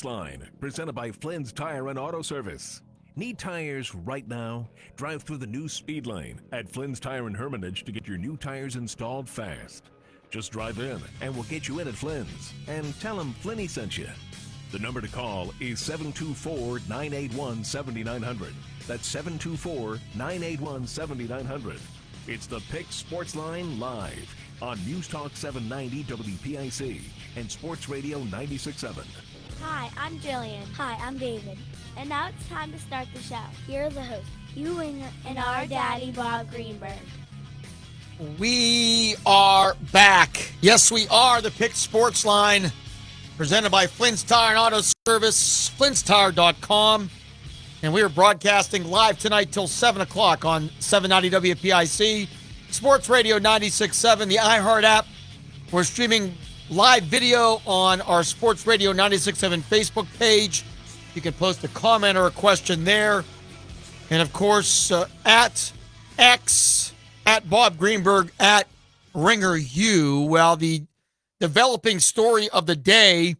Line, presented by Flynn's Tire and Auto Service. Need tires right now? Drive through the new speed lane at Flynn's Tire and Hermitage to get your new tires installed fast. Just drive in and we'll get you in at Flynn's and tell them Flinny sent you. The number to call is 724-981-7900. That's 724-981-7900. It's the Pick Sports Line live on News Talk 790 WPIC and Sports Radio 96.7. Hi, I'm Jillian. Hi, I'm David. And now it's time to start the show. Here are the hosts, Hugh Winger And our daddy, Bob Greenberg. We are back. Yes, we are. The Pick Sports Line, presented by Flynn's Tire and Auto Service, flynnstire.com. And we are broadcasting live tonight till 7 o'clock on 790 WPIC, Sports Radio 96.7, the iHeart app. We're streaming live video on our Sports Radio 96.7 Facebook page. You can post a comment or a question there. And, of course, at X, at Bob Greenberg, at Ringer U. Well, the developing story of the day,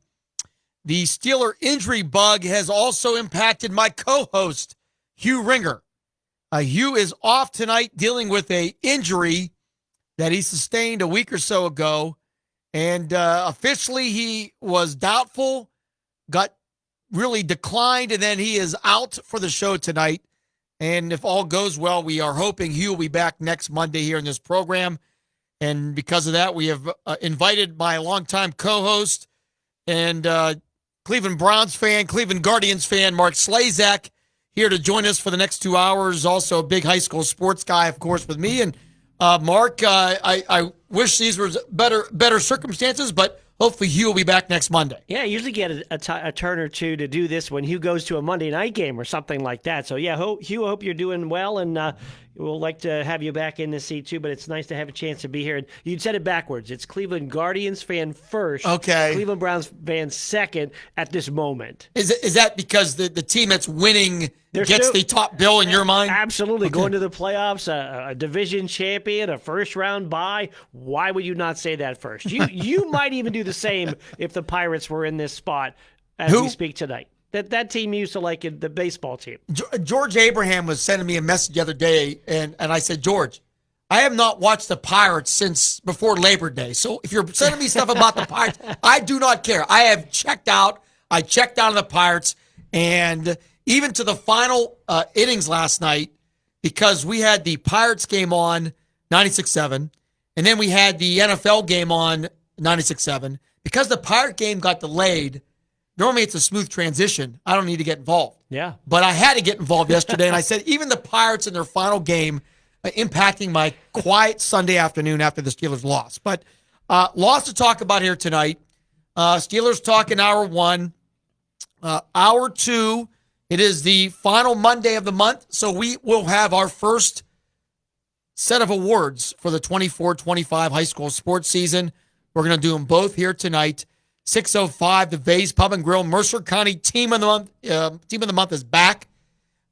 the Steeler injury bug has also impacted my co-host, Hugh Ringer. Hugh is off tonight dealing with an injury that he sustained a week or so ago. And officially, he was doubtful, got really declined, and then he is out for the show tonight. And if all goes well, we are hoping Hugh will be back next Monday here in this program. And because of that, we have invited my longtime co-host and Cleveland Browns fan, Cleveland Guardians fan, Mark Slazak, here to join us for the next 2 hours. Also a big high school sports guy, of course, with me. And Mark, I wish these were better circumstances, but hopefully Hugh will be back next Monday. Yeah, I usually get a turn or two to do this when Hugh goes to a Monday night game or something like that. So, yeah, Hugh, I hope you're doing well, and we'll like to have you back in the seat, too, but it's nice to have a chance to be here. And you said it backwards. It's Cleveland Guardians fan first, okay. Cleveland Browns fan second at this moment. Is that because the team that's winning gets the top bill in your mind? Absolutely. Okay. Going to the playoffs, a division champion, a first-round bye. Why would you not say that first? You might even do the same if the Pirates were in this spot as we speak tonight. That team used to like it, the baseball team. George Abraham was sending me a message the other day, and I said, George, I have not watched the Pirates since before Labor Day. So if you're sending me stuff about the Pirates, I do not care. I have checked out. I checked out on the Pirates, and even to the final innings last night, because we had the Pirates game on 96.7, and then we had the NFL game on 96.7. Because the Pirate game got delayed, normally it's a smooth transition. I don't need to get involved. Yeah. But I had to get involved yesterday, and I said even the Pirates in their final game impacting my quiet Sunday afternoon after the Steelers lost. But lots to talk about here tonight. Steelers talk in hour one. Hour two, it is the final Monday of the month, so we will have our first set of awards for the 24-25 high school sports season. We're going to do them both here tonight. 6:05, the Vase Pub and Grill Mercer County Team of the Month. Team of the Month is back.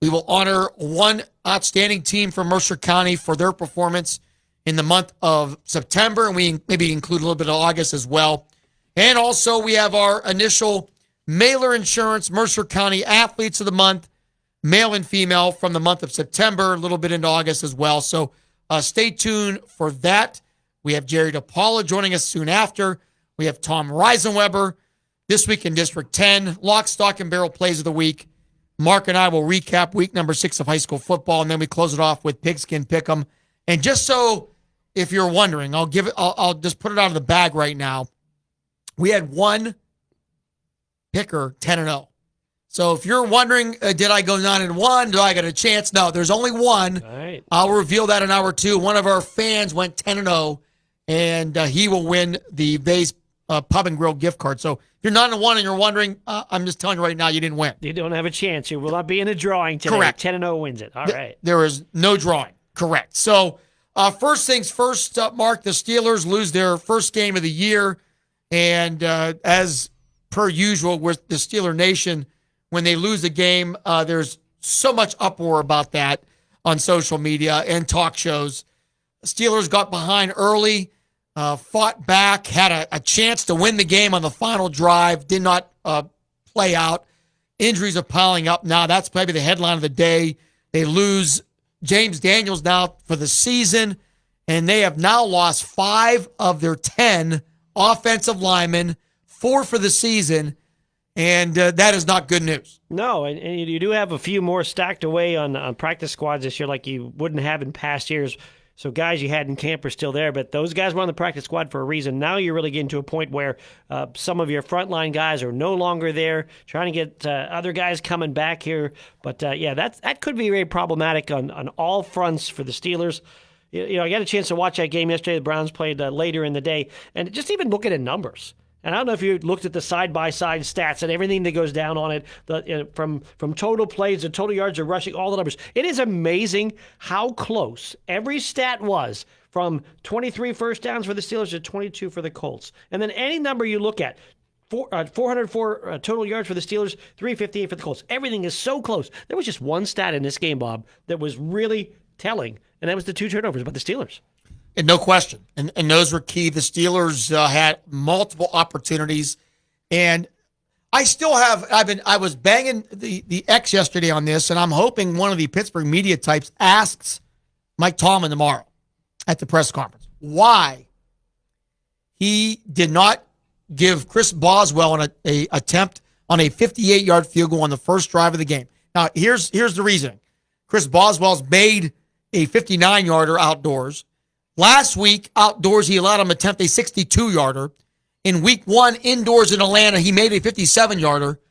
We will honor one outstanding team from Mercer County for their performance in the month of September, and we maybe include a little bit of August as well. And also, we have our initial Mailer Insurance Mercer County Athletes of the Month, male and female, from the month of September, a little bit into August as well. So stay tuned for that. We have Jerry DePaula joining us soon after. We have Tom Reisenweber this week in District 10. Lock, Stock, and Barrel Plays of the Week. Mark and I will recap week number 6 of high school football, and then we close it off with Pigskin Pick'em. And just so, if you're wondering, I'll just put it out of the bag right now. We had one picker 10-0. So if you're wondering, did I go 9-1? Do I get a chance? No, there's only one. All right. I'll reveal that in hour two. One of our fans went 10-0, and he will win the Vase Pub and Grill gift card. So if you're 9-1 and you're wondering, I'm just telling you right now, you didn't win. You don't have a chance. You will not be in a drawing today. Correct. 10-0 wins it. All right. There is no drawing. Correct. So first things first, Mark, the Steelers lose their first game of the year. And as per usual with the Steeler Nation, when they lose a game, there's so much uproar about that on social media and talk shows. Steelers got behind early, fought back, had a chance to win the game on the final drive, did not play out. Injuries are piling up now. That's probably the headline of the day. They lose James Daniels now for the season, and they have now lost 5 of their 10 offensive linemen, 4 for the season, and that is not good news. No, and you do have a few more stacked away on practice squads this year like you wouldn't have in past years. So guys you had in camp are still there, but those guys were on the practice squad for a reason. Now you're really getting to a point where some of your frontline guys are no longer there, trying to get other guys coming back here. But, that could be very problematic on all fronts for the Steelers. You know, I got a chance to watch that game yesterday. The Browns played later in the day, and just even look at the numbers. And I don't know if you looked at the side-by-side stats and everything that goes down on it, from total plays to total yards to rushing, all the numbers. It is amazing how close every stat was, from 23 first downs for the Steelers to 22 for the Colts. And then any number you look at, 404 total yards for the Steelers, 358 for the Colts. Everything is so close. There was just one stat in this game, Bob, that was really telling, and that was the 2 turnovers by the Steelers. And no question. And those were key. The Steelers had multiple opportunities. And I still have, I was banging the X yesterday on this, and I'm hoping one of the Pittsburgh media types asks Mike Tomlin tomorrow at the press conference why he did not give Chris Boswell an attempt on a 58-yard field goal on the first drive of the game. Now, here's the reasoning. Chris Boswell's made a 59-yarder outdoors. Last week, outdoors, he allowed him to attempt a 62-yarder. In week 1, indoors in Atlanta, he made a 57-yarder.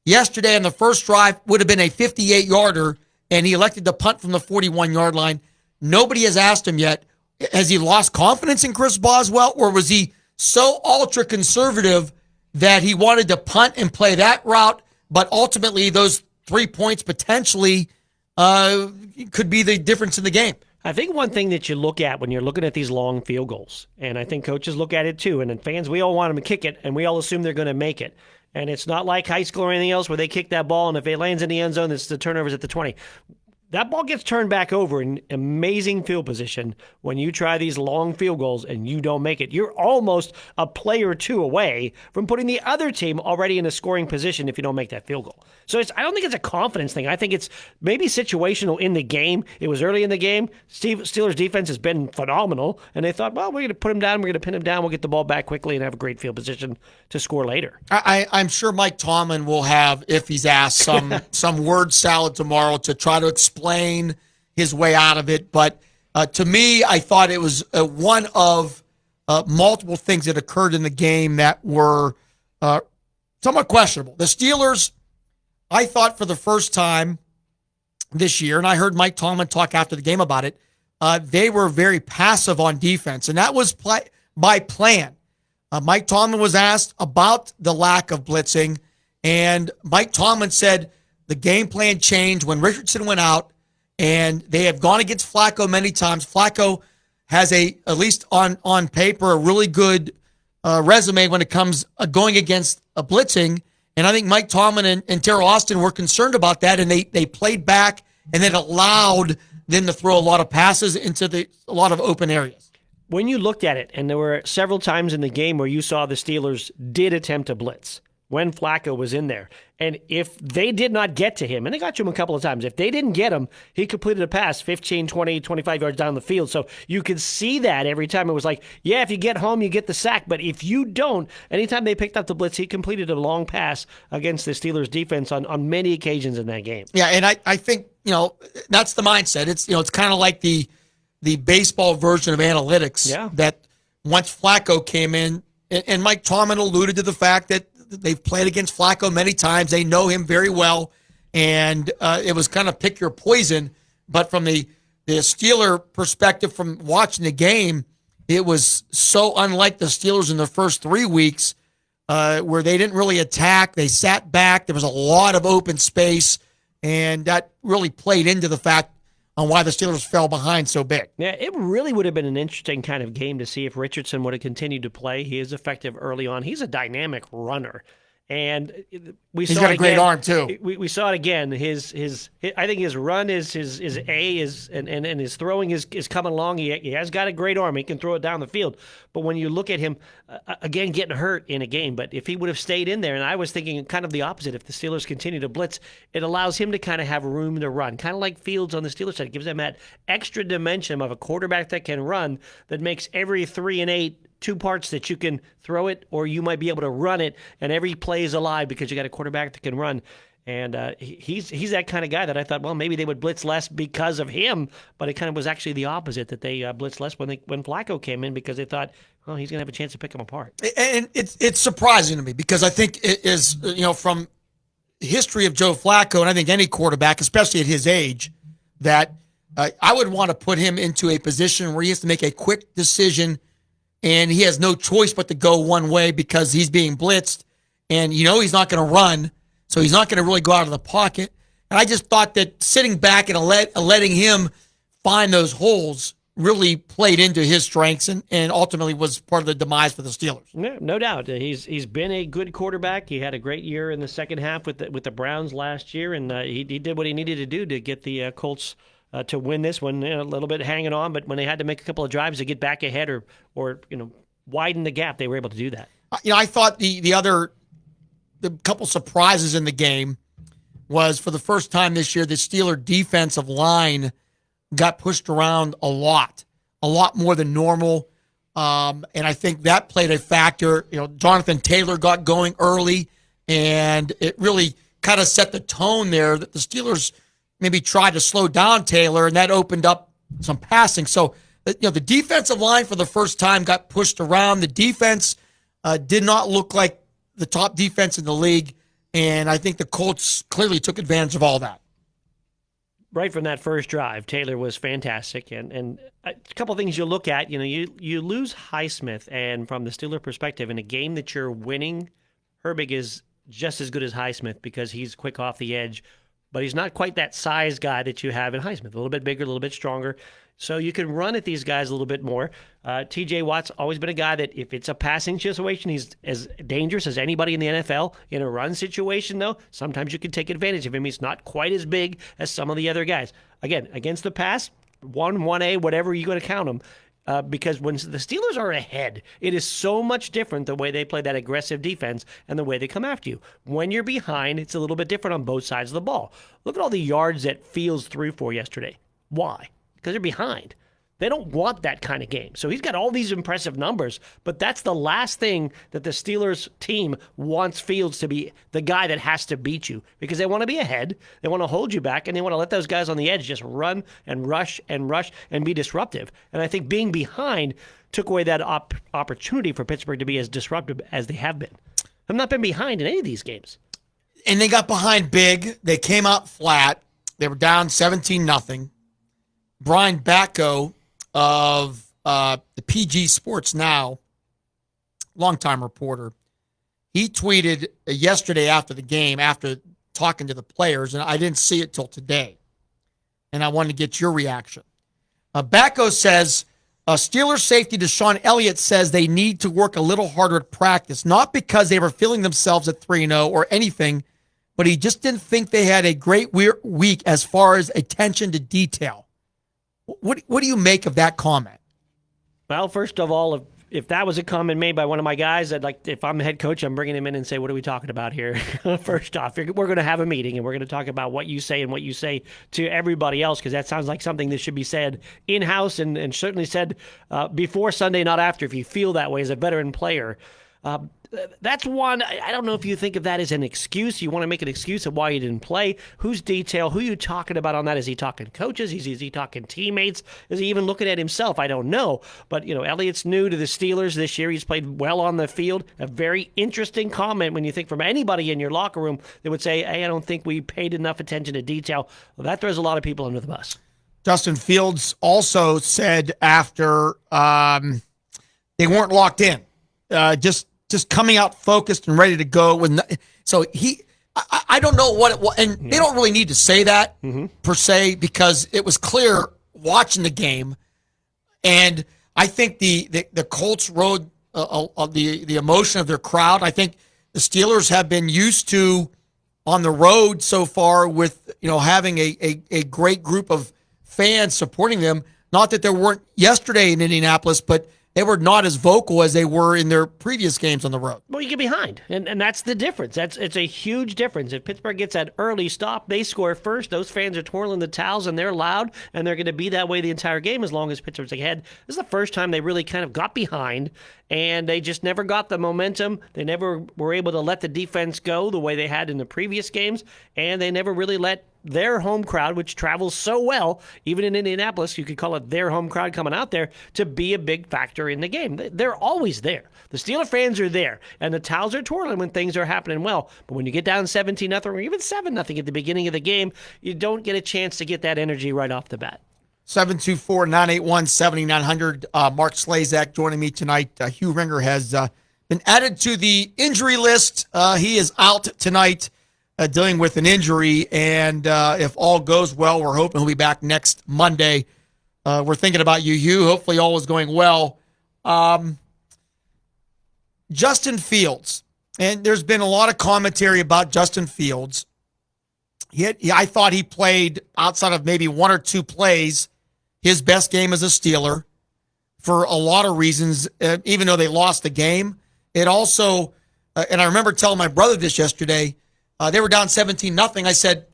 Yesterday, on the first drive, would have been a 58-yarder, and he elected to punt from the 41-yard line. Nobody has asked him yet, has he lost confidence in Chris Boswell, or was he so ultra-conservative that he wanted to punt and play that route, but ultimately those 3 points potentially could be the difference in the game? I think one thing that you look at when you're looking at these long field goals, and I think coaches look at it too, and then fans, we all want them to kick it, and we all assume they're going to make it. And it's not like high school or anything else where they kick that ball, and if it lands in the end zone, it's the turnovers at the 20. That ball gets turned back over in amazing field position when you try these long field goals and you don't make it. You're almost a play or two away from putting the other team already in a scoring position if you don't make that field goal. So I don't think it's a confidence thing. I think it's maybe situational in the game. It was early in the game. Steelers defense has been phenomenal, and they thought, well, we're going to put him down, we're going to pin him down, we'll get the ball back quickly and have a great field position to score later. I'm sure Mike Tomlin will have, if he's asked, some word salad tomorrow to try to explain his way out of it. But to me, I thought it was one of multiple things that occurred in the game that were somewhat questionable. The Steelers, I thought for the first time this year, and I heard Mike Tomlin talk after the game about it, they were very passive on defense, and that was by plan. Mike Tomlin was asked about the lack of blitzing, and Mike Tomlin said the game plan changed when Richardson went out, and they have gone against Flacco many times. Flacco has at least on paper, a really good resume when it comes going against a blitzing. And I think Mike Tomlin and Terrell Austin were concerned about that, and they played back and then allowed them to throw a lot of passes into a lot of open areas. When you looked at it, and there were several times in the game where you saw the Steelers did attempt a blitz when Flacco was in there. And if they did not get to him, and they got to him a couple of times, if they didn't get him, he completed a pass 15, 20, 25 yards down the field. So you could see that every time. It was like, yeah, if you get home, you get the sack. But if you don't, anytime they picked up the blitz, he completed a long pass against the Steelers defense on many occasions in that game. Yeah, and I think, that's the mindset. It's kind of like the baseball version of analytics. Yeah. That once Flacco came in, and Mike Tomlin alluded to the fact that they've played against Flacco many times. They know him very well, and it was kind of pick your poison. But from the Steeler perspective, from watching the game, it was so unlike the Steelers in the first 3 weeks where they didn't really attack. They sat back. There was a lot of open space, and that really played into the fact on why the Steelers fell behind so big. Yeah, it really would have been an interesting kind of game to see if Richardson would have continued to play. He is effective early on. He's a dynamic runner. And we He's saw got it a great again. arm, too. We saw it again. I think his run is his A is and his throwing is coming along. He has got a great arm. He can throw it down the field. But when you look at him again getting hurt in a game, but if he would have stayed in there, and I was thinking kind of the opposite. If the Steelers continue to blitz, it allows him to kind of have room to run, kind of like Fields on the Steelers side. It gives them that extra dimension of a quarterback that can run that makes every 3 and 8. 2 parts that you can throw it or you might be able to run it, and every play is alive because you got a quarterback that can run. And he's that kind of guy that I thought, well, maybe they would blitz less because of him, but it kind of was actually the opposite, that they blitzed less when Flacco came in because they thought, well, he's going to have a chance to pick them apart. And it's surprising to me because I think it is, from the history of Joe Flacco, and I think any quarterback, especially at his age, that I would want to put him into a position where he has to make a quick decision and he has no choice but to go one way because he's being blitzed, and he's not going to run, so he's not going to really go out of the pocket. And I just thought that sitting back and letting him find those holes really played into his strengths and ultimately was part of the demise for the Steelers. No doubt. He's been a good quarterback. He had a great year in the second half with the Browns last year, and he did what he needed to do to get the Colts to win this one, a little bit hanging on, but when they had to make a couple of drives to get back ahead or widen the gap, they were able to do that. I thought the couple surprises in the game was, for the first time this year, the Steeler defensive line got pushed around a lot more than normal, and I think that played a factor. Jonathan Taylor got going early, and it really kind of set the tone there that the Steelers maybe tried to slow down Taylor, and that opened up some passing. So, the defensive line for the first time got pushed around. The defense did not look like the top defense in the league, and I think the Colts clearly took advantage of all that. Right from that first drive, Taylor was fantastic. And a couple of things you look at, you lose Highsmith, and from the Steeler perspective, in a game that you're winning, Herbig is just as good as Highsmith because he's quick off the edge, but he's not quite that size guy that you have in Highsmith. A little bit bigger, a little bit stronger. So you can run at these guys a little bit more. TJ Watt's always been a guy that if it's a passing situation, he's as dangerous as anybody in the NFL. In a run situation, though, sometimes you can take advantage of him. He's not quite as big as some of the other guys. Again, against the pass, 1A, whatever you're going to count them. Because when the Steelers are ahead, it is so much different the way they play that aggressive defense and the way they come after you. When you're behind, it's a little bit different on both sides of the ball. Look at all the yards that Fields threw for yesterday. Why? Because they're behind. They don't want that kind of game. So he's got all these impressive numbers, but that's the last thing that the Steelers team wants Fields to be, the guy that has to beat you, because they want to be ahead, they want to hold you back, and they want to let those guys on the edge just run and rush and be disruptive. And I think being behind took away that opportunity for Pittsburgh to be as disruptive as they have been. I've not been behind in any of these games. And they got behind big. They came out flat. They were down 17-0. Brian Batko of the PG Sports Now, longtime reporter, he tweeted yesterday after the game, after talking to the players, and I didn't see it till today, and I wanted to get your reaction. Batko says, Steelers safety Deshaun Elliott says they need to work a little harder at practice, not because they were feeling themselves at 3-0 or anything, but he just didn't think they had a great week as far as attention to detail. What do you make of that comment? Well, first of all, if that was a comment made by one of my guys, if I'm the head coach, I'm bringing him in and say, what are we talking about here? First off, we're going to have a meeting and we're going to talk about what you say and what you say to everybody else, because that sounds like something that should be said in-house and certainly said before Sunday, not after, if you feel that way as a veteran player. That's one. I don't know if you think of that as an excuse. You want to make an excuse of why you didn't play. Who's detail? Who are you talking about on that? Is he talking coaches? Is he talking teammates? Is he even looking at himself? I don't know. But, Elliott's new to the Steelers this year. He's played well on the field. A very interesting comment when you think from anybody in your locker room that would say, hey, I don't think we paid enough attention to detail. Well, that throws a lot of people under the bus. Justin Fields also said after they weren't locked in, just coming out focused and ready to go. So I don't know what it was, and they don't really need to say that per se, because it was clear watching the game, and I think the Colts rode the emotion of their crowd. I think the Steelers have been used to on the road so far with, having a great group of fans supporting them. Not that there weren't yesterday in Indianapolis, but they were not as vocal as they were in their previous games on the road. Well, you get behind, and that's the difference. It's a huge difference. If Pittsburgh gets that early stop, they score first. Those fans are twirling the towels, and they're loud, and they're going to be that way the entire game as long as Pittsburgh's ahead. This is the first time they really kind of got behind, and they just never got the momentum. They never were able to let the defense go the way they had in the previous games, and they never really let their home crowd, which travels so well, even in Indianapolis, you could call it their home crowd coming out there, to be a big factor in the game. They're always there. The Steeler fans are there, and the towels are twirling when things are happening well. But when you get down 17-0 or even 7-0 at the beginning of the game, you don't get a chance to get that energy right off the bat. 724-981-7900. Mark Slazak joining me tonight. Hugh Ringer has been added to the injury list. He is out tonight dealing with an injury, and if all goes well, we're hoping he'll be back next Monday. We're thinking about you, Hugh. Hopefully all is going well. Justin Fields, and there's been a lot of commentary about Justin Fields. I thought he played, outside of maybe one or two plays, his best game as a Steeler for a lot of reasons, even though they lost the game. It also, and I remember telling my brother this yesterday, they were down 17-0. I said,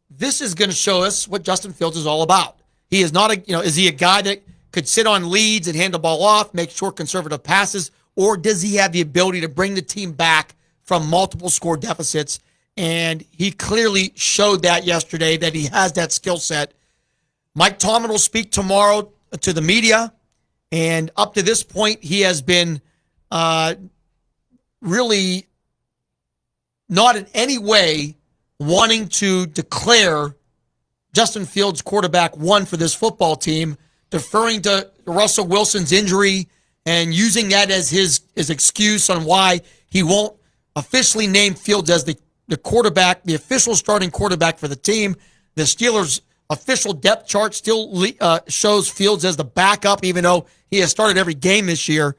this is going to show us what Justin Fields is all about. He is not is he a guy that could sit on leads and hand the ball off, make short conservative passes, or does he have the ability to bring the team back from multiple score deficits? And he clearly showed that yesterday, that he has that skill set. Mike Tomlin will speak tomorrow to the media, and up to this point, he has been really not in any way wanting to declare Justin Fields quarterback one for this football team, deferring to Russell Wilson's injury and using that as his excuse on why he won't officially name Fields as the quarterback, the official starting quarterback for the team. The Steelers' official depth chart still shows Fields as the backup, even though he has started every game this year.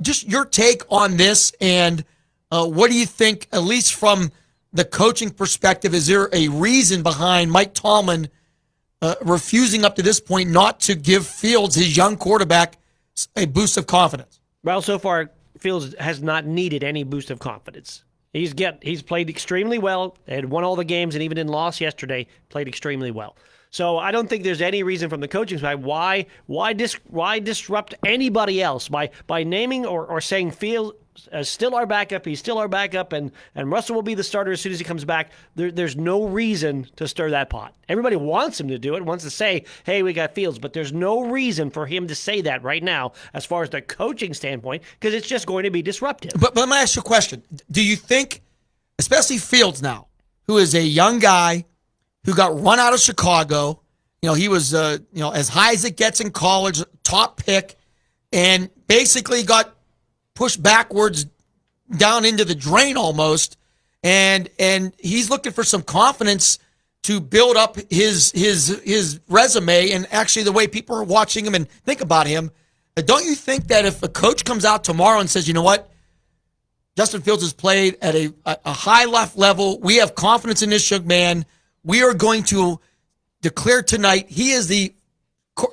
Just your take on this, and what do you think, at least from the coaching perspective, is there a reason behind Mike Tomlin refusing up to this point not to give Fields, his young quarterback, a boost of confidence? Well, so far, Fields has not needed any boost of confidence. He's played extremely well, had won all the games, and even in loss yesterday, played extremely well. So I don't think there's any reason from the coaching side why disrupt anybody else by naming or saying Fields is still our backup. He's still our backup, and Russell will be the starter as soon as he comes back. There's no reason to stir that pot. Everybody wants him to do it, wants to say, hey, we got Fields, but there's no reason for him to say that right now as far as the coaching standpoint, because it's just going to be disruptive. But let me ask you a question. Do you think, especially Fields now, who is a young guy who got run out of Chicago, he was as high as it gets in college, top pick, and basically got pushed backwards down into the drain almost, and he's looking for some confidence to build up his resume and actually the way people are watching him and think about him. Don't you think that if a coach comes out tomorrow and says, you know what, Justin Fields has played at a high level, we have confidence in this young man, we are going to declare tonight he is the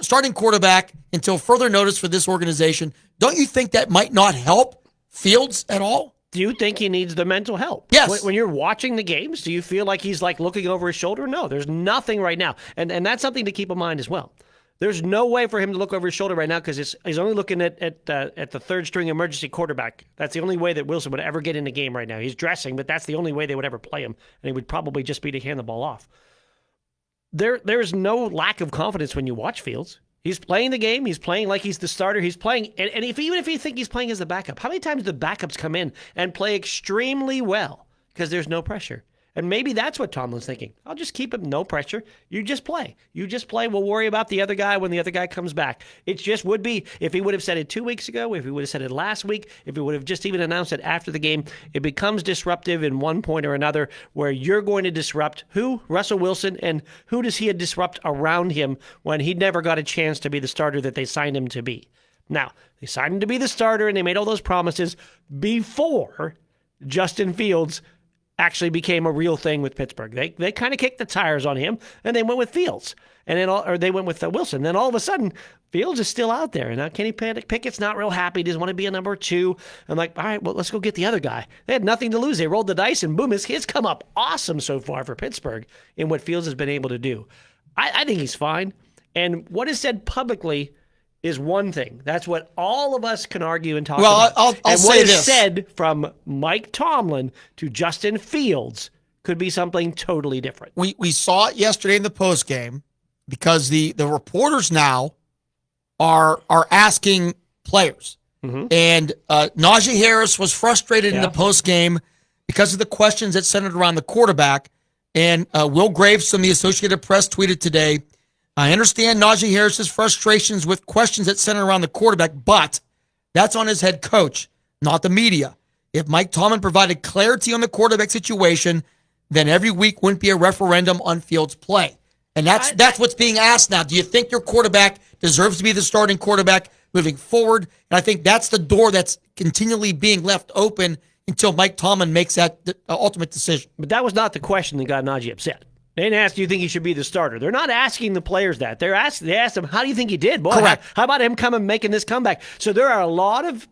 starting quarterback until further notice for this organization, don't you think that might not help Fields at all? Do you think he needs the mental help? Yes. When you're watching the games, do you feel like he's looking over his shoulder? No, there's nothing right now. And that's something to keep in mind as well. There's no way for him to look over his shoulder right now because he's only looking at the third string emergency quarterback. That's the only way that Wilson would ever get in the game right now. He's dressing, but that's the only way they would ever play him. And it would probably just be to hand the ball off. There's no lack of confidence when you watch Fields. He's playing the game. He's playing like he's the starter. He's playing, and even if you think he's playing as the backup, how many times do the backups come in and play extremely well because there's no pressure? And maybe that's what Tomlin's thinking. I'll just keep him, no pressure. You just play. We'll worry about the other guy when the other guy comes back. It just would be, if he would have said it 2 weeks ago, if he would have said it last week, if he would have just even announced it after the game, it becomes disruptive in one point or another where you're going to disrupt who? Russell Wilson. And who does he disrupt around him when he never got a chance to be the starter that they signed him to be? Now, they signed him to be the starter and they made all those promises before Justin Fields actually became a real thing with Pittsburgh. They kind of kicked the tires on him, and they went with Fields, and then they went with Wilson. Then all of a sudden, Fields is still out there, and now Kenny Pickett's not real happy. He doesn't want to be a number 2. I'm like, all right, well, let's go get the other guy. They had nothing to lose. They rolled the dice, and boom, his come up awesome so far for Pittsburgh in what Fields has been able to do. I think he's fine, and what is said publicly is one thing. That's what all of us can argue and talk about. I'll and say what is this. said from Mike Tomlin to Justin Fields could be something totally different. We saw it yesterday in the postgame because the reporters now are asking players. Mm-hmm. And Najee Harris was frustrated in the postgame because of the questions that centered around the quarterback. And Will Graves from the Associated Press tweeted today, I understand Najee Harris's frustrations with questions that center around the quarterback, but that's on his head coach, not the media. If Mike Tomlin provided clarity on the quarterback situation, then every week wouldn't be a referendum on Fields' play. And that's what's being asked now. Do you think your quarterback deserves to be the starting quarterback moving forward? And I think that's the door that's continually being left open until Mike Tomlin makes that ultimate decision. But that was not the question that got Najee upset. They didn't ask, do you think he should be the starter? They're not asking the players that. They asked him, how do you think he did? Boy, correct. How about him coming making this comeback? So there are a lot of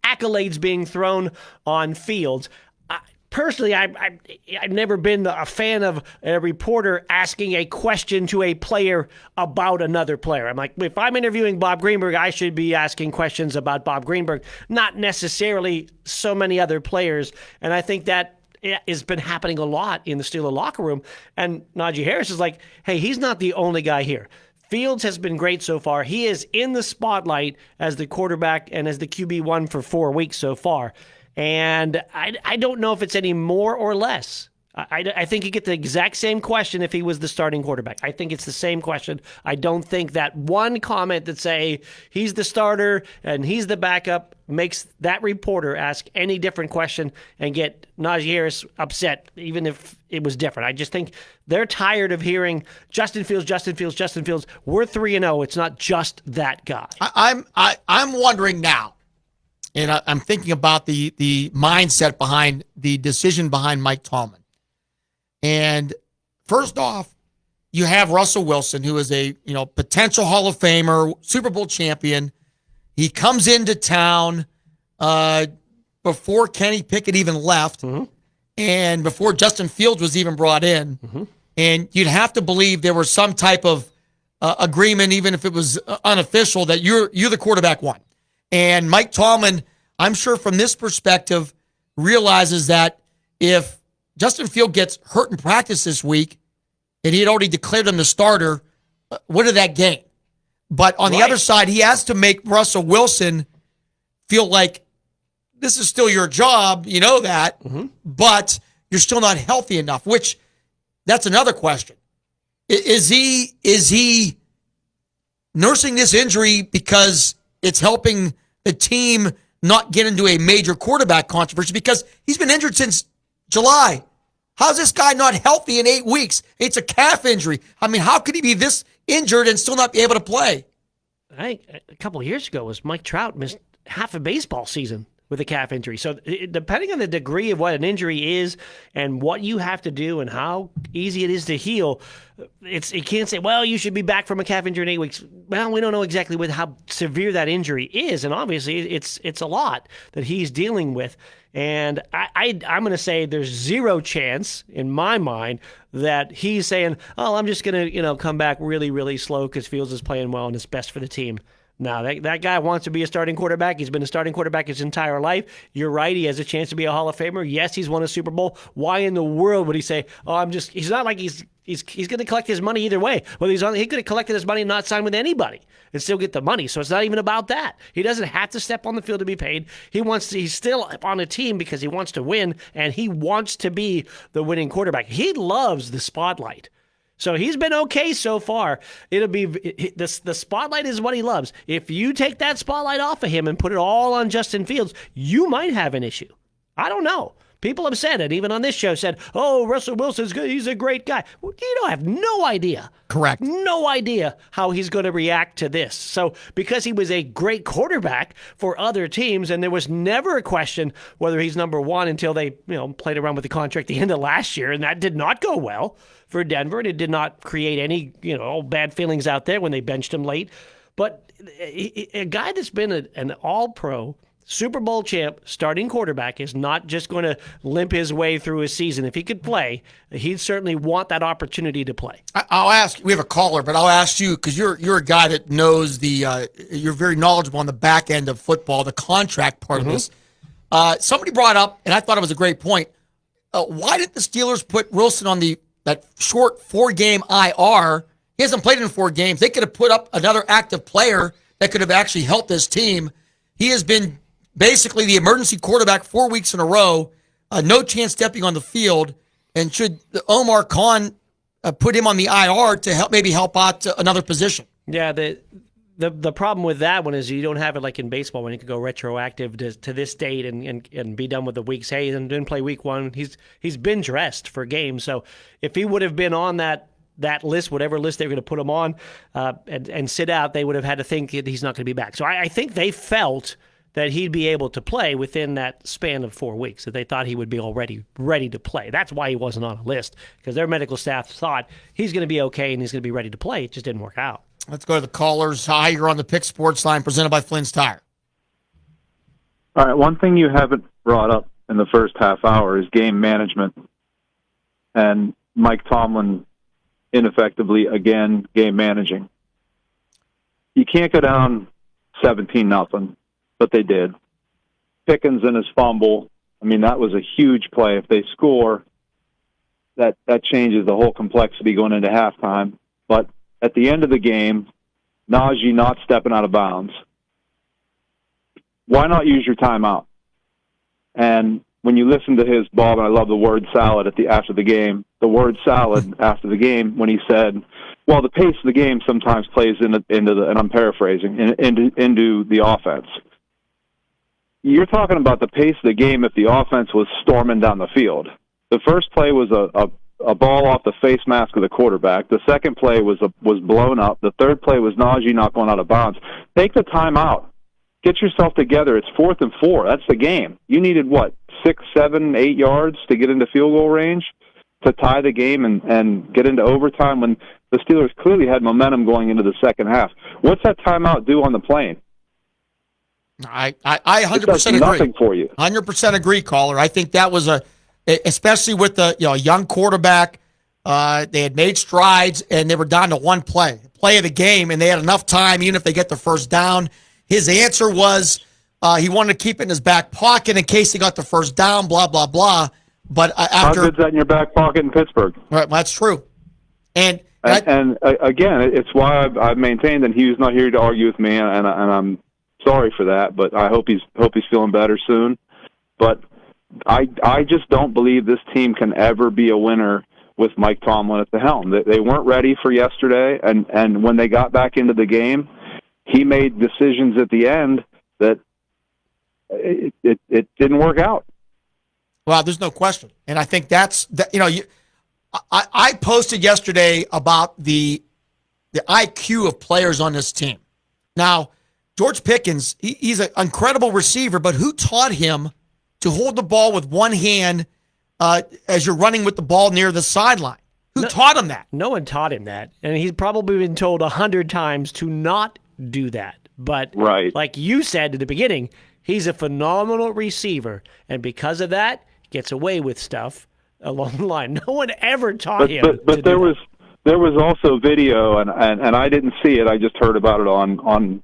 accolades being thrown on Fields. Personally, I've never been a fan of a reporter asking a question to a player about another player. I'm like, if I'm interviewing Bob Greenberg, I should be asking questions about Bob Greenberg, not necessarily so many other players. And I think that has been happening a lot in the Steelers locker room. And Najee Harris is like, hey, he's not the only guy here. Fields has been great so far. He is in the spotlight as the quarterback and as the QB1 for 4 weeks so far. And I don't know if it's any more or less. I think you get the exact same question if he was the starting quarterback. I think it's the same question. I don't think that one comment that say he's the starter and he's the backup makes that reporter ask any different question and get Najee Harris upset, even if it was different. I just think they're tired of hearing Justin Fields. We're 3-0. It's not just that guy. I'm wondering now, and I'm thinking about the mindset behind the decision behind Mike Tomlin. And first off, you have Russell Wilson, who is a potential Hall of Famer, Super Bowl champion. He comes into town before Kenny Pickett even left, and before Justin Fields was even brought in. And you'd have to believe there was some type of agreement, even if it was unofficial, that you're the quarterback one. And Mike Tomlin, I'm sure from this perspective, realizes that if Justin Fields gets hurt in practice this week, and he had already declared him the starter, what did that gain? But on the other side, he has to make Russell Wilson feel like this is still your job, you know that, but you're still not healthy enough, which that's another question. Is he nursing this injury because it's helping the team not get into a major quarterback controversy? Because he's been injured since July. How's this guy not healthy in 8 weeks? It's a calf injury. I mean, how could he be this injured and still not be able to play? I think a couple of years ago was Mike Trout missed half a baseball season with a calf injury. So depending on the degree of what an injury is and what you have to do and how easy it is to heal, you can't say, well, you should be back from a calf injury in 8 weeks. Well, we don't know exactly how severe that injury is, and obviously it's a lot that he's dealing with. And I'm going to say there's zero chance in my mind that he's saying, oh, I'm just going to come back really, really slow because Fields is playing well and it's best for the team. No, that guy wants to be a starting quarterback. He's been a starting quarterback his entire life. You're right. He has a chance to be a Hall of Famer. Yes, he's won a Super Bowl. Why in the world would he say, oh, he's not like he's going to collect his money either way. Well, he could have collected his money and not signed with anybody and still get the money. So it's not even about that. He doesn't have to step on the field to be paid. He's still on a team because he wants to win and he wants to be the winning quarterback. He loves the spotlight. So he's been okay so far. It'll be the spotlight is what he loves. If you take that spotlight off of him and put it all on Justin Fields, you might have an issue. I don't know. People have said it, even on this show, said, oh, Russell Wilson's good. He's a great guy. Well, you don't have no idea. Correct. No idea how he's going to react to this. So because he was a great quarterback for other teams, and there was never a question whether he's number one until they played around with the contract at the end of last year, and that did not go well for Denver, and it did not create any bad feelings out there when they benched him late. But a guy that's been an all-pro, Super Bowl champ, starting quarterback is not just going to limp his way through a season. If he could play, he'd certainly want that opportunity to play. I'll ask. We have a caller, but I'll ask you because you're a guy that knows you're very knowledgeable on the back end of football, the contract part of this. Somebody brought up, and I thought it was a great point. Why did the Steelers put Wilson on that short 4-game IR? He hasn't played in 4 games. They could have put up another active player that could have actually helped this team. He has been basically the emergency quarterback 4 weeks in a row, no chance stepping on the field. And should Omar Khan put him on the IR to help out another position? Yeah, the problem with that one is you don't have it like in baseball when you can go retroactive to this date and be done with the weeks. Hey, he didn't play week 1. He's been dressed for games. So if he would have been on that list, whatever list they were going to put him on, and sit out, they would have had to think that he's not going to be back. So I think they felt that he'd be able to play within that span of 4 weeks, that they thought he would be already ready to play. That's why he wasn't on a list, because their medical staff thought he's going to be okay and he's going to be ready to play. It just didn't work out. Let's go to the callers. Hi, you're on the Pick Sports Line presented by Flynn's Tire. All right, one thing you haven't brought up in the first half hour is game management. And Mike Tomlin ineffectively, again, game managing. You can't go down 17-0, but they did. Pickens and his fumble, that was a huge play. If they score, that changes the whole complexity going into halftime. But at the end of the game, Najee not stepping out of bounds. Why not use your timeout? And when you listen to his Bob, and I love the word salad after the game, after the game when he said, well, the pace of the game sometimes plays into the, and I'm paraphrasing, into the offense. You're talking about the pace of the game if the offense was storming down the field. The first play was a ball off the face mask of the quarterback. The second play was blown up. The third play was Najee not going out of bounds. Take the time out. Get yourself together. It's 4th and 4. That's the game. You needed, 6, 7, 8 yards to get into field goal range to tie the game and get into overtime when the Steelers clearly had momentum going into the second half. What's that timeout do on the plane? I 100% agree. Nothing for you. 100% agree, caller. I think that was especially with the young quarterback. They had made strides and they were down to one play of the game, and they had enough time, even if they get the first down. His answer was he wanted to keep it in his back pocket in case he got the first down. Blah blah blah. But how good's that in your back pocket in Pittsburgh? Right, that's true. And again, it's why I've maintained that he was not here to argue with me, and I'm sorry for that. But I hope he's feeling better soon. But I just don't believe this team can ever be a winner with Mike Tomlin at the helm. They weren't ready for yesterday, and when they got back into the game, he made decisions at the end that it didn't work out. Well, there's no question, and I think I posted yesterday about the IQ of players on this team. Now, George Pickens, he's an incredible receiver, but who taught him to hold the ball with one hand as you're running with the ball near the sideline? Who taught him that? No one taught him that, and he's probably been told 100 times to not do that. But right, like you said at the beginning, he's a phenomenal receiver, and because of that, gets away with stuff along the line. No one ever taught him. But there was also video, and I didn't see it. I just heard about it on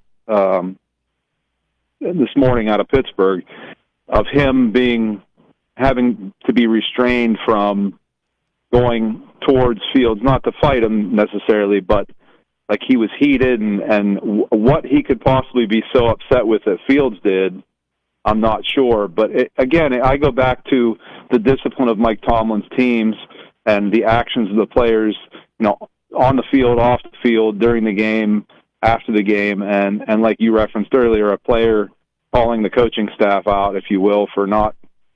this morning out of Pittsburgh, of him having to be restrained from going towards Fields, not to fight him necessarily, but like he was heated, and what he could possibly be so upset with that Fields did, I'm not sure. But again, I go back to the discipline of Mike Tomlin's teams and the actions of the players, on the field, off the field, during the game, after the game, and like you referenced earlier, a player calling the coaching staff out, if you will, for not